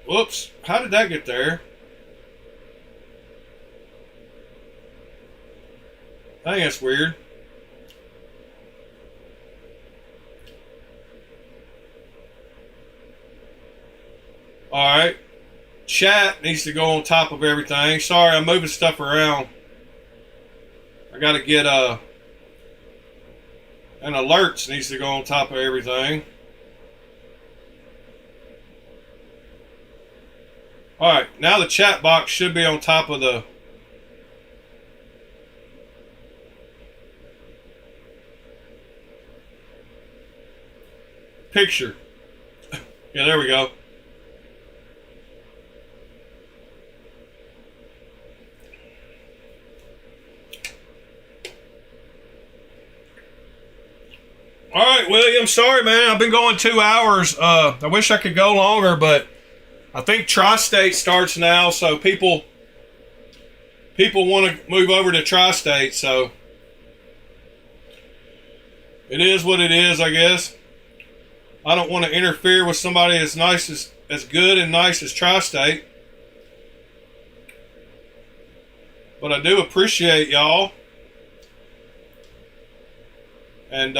Speaker 1: whoops, how did that get there? I think that's weird. Alright. Chat needs to go on top of everything. Sorry, I'm moving stuff around. I gotta get and alerts needs to go on top of everything. Alright, now the chat box should be on top of the picture. Yeah, there we go. All right, William, sorry, man. I've been going 2 hours. I wish I could go longer, but I think Tri-State starts now, so people want to move over to Tri-State, so it is what it is, I guess. I don't want to interfere with somebody as nice as good and nice as Tri-State. But I do appreciate y'all. And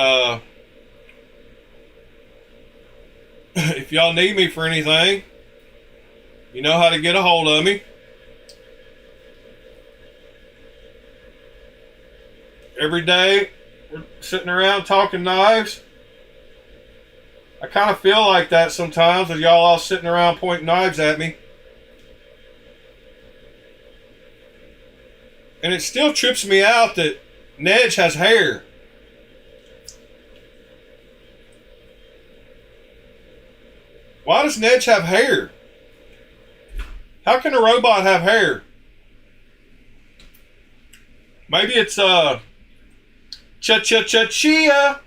Speaker 1: if y'all need me for anything, you know how to get a hold of me. Every day, we're sitting around talking knives. I kind of feel like that sometimes with y'all all sitting around pointing knives at me. And it still trips me out that Nedge has hair. Why does Nedge have hair? How can a robot have hair? Maybe it's cha-cha-cha-chia.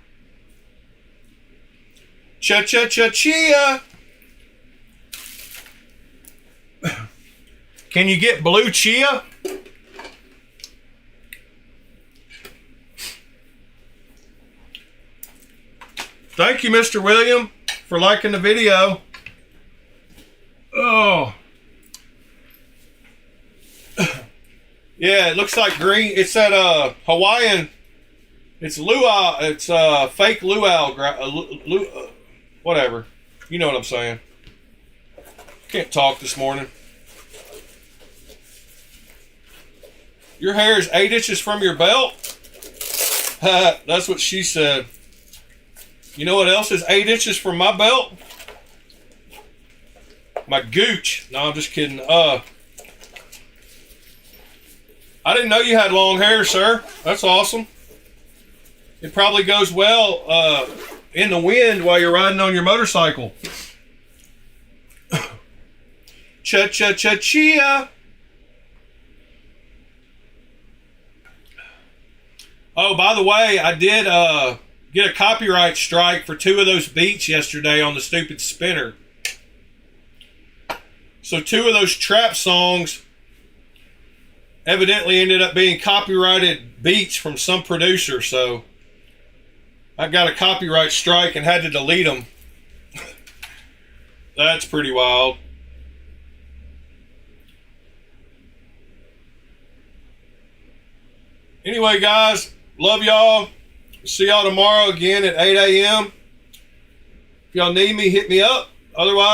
Speaker 1: Cha-cha-cha-chia. Can you get blue chia? Thank you, Mr. William, for liking the video. Oh. Yeah, it looks like green. It's that Hawaiian. It's luau. It's fake luau. Whatever. You know what I'm saying. Can't talk this morning. Your hair is 8 inches from your belt? That's what she said. You know what else is 8 inches from my belt? My gooch. No, I'm just kidding. I didn't know you had long hair, sir. That's awesome. It probably goes well in the wind while you're riding on your motorcycle. Cha-cha-cha-chia. Oh, by the way, I did get a copyright strike for 2 of those beats yesterday on the stupid spinner. So 2 of those trap songs evidently ended up being copyrighted beats from some producer. So I got a copyright strike and had to delete them. That's pretty wild. Anyway, guys, love y'all. See y'all tomorrow again at 8 a.m. If y'all need me, hit me up. Otherwise,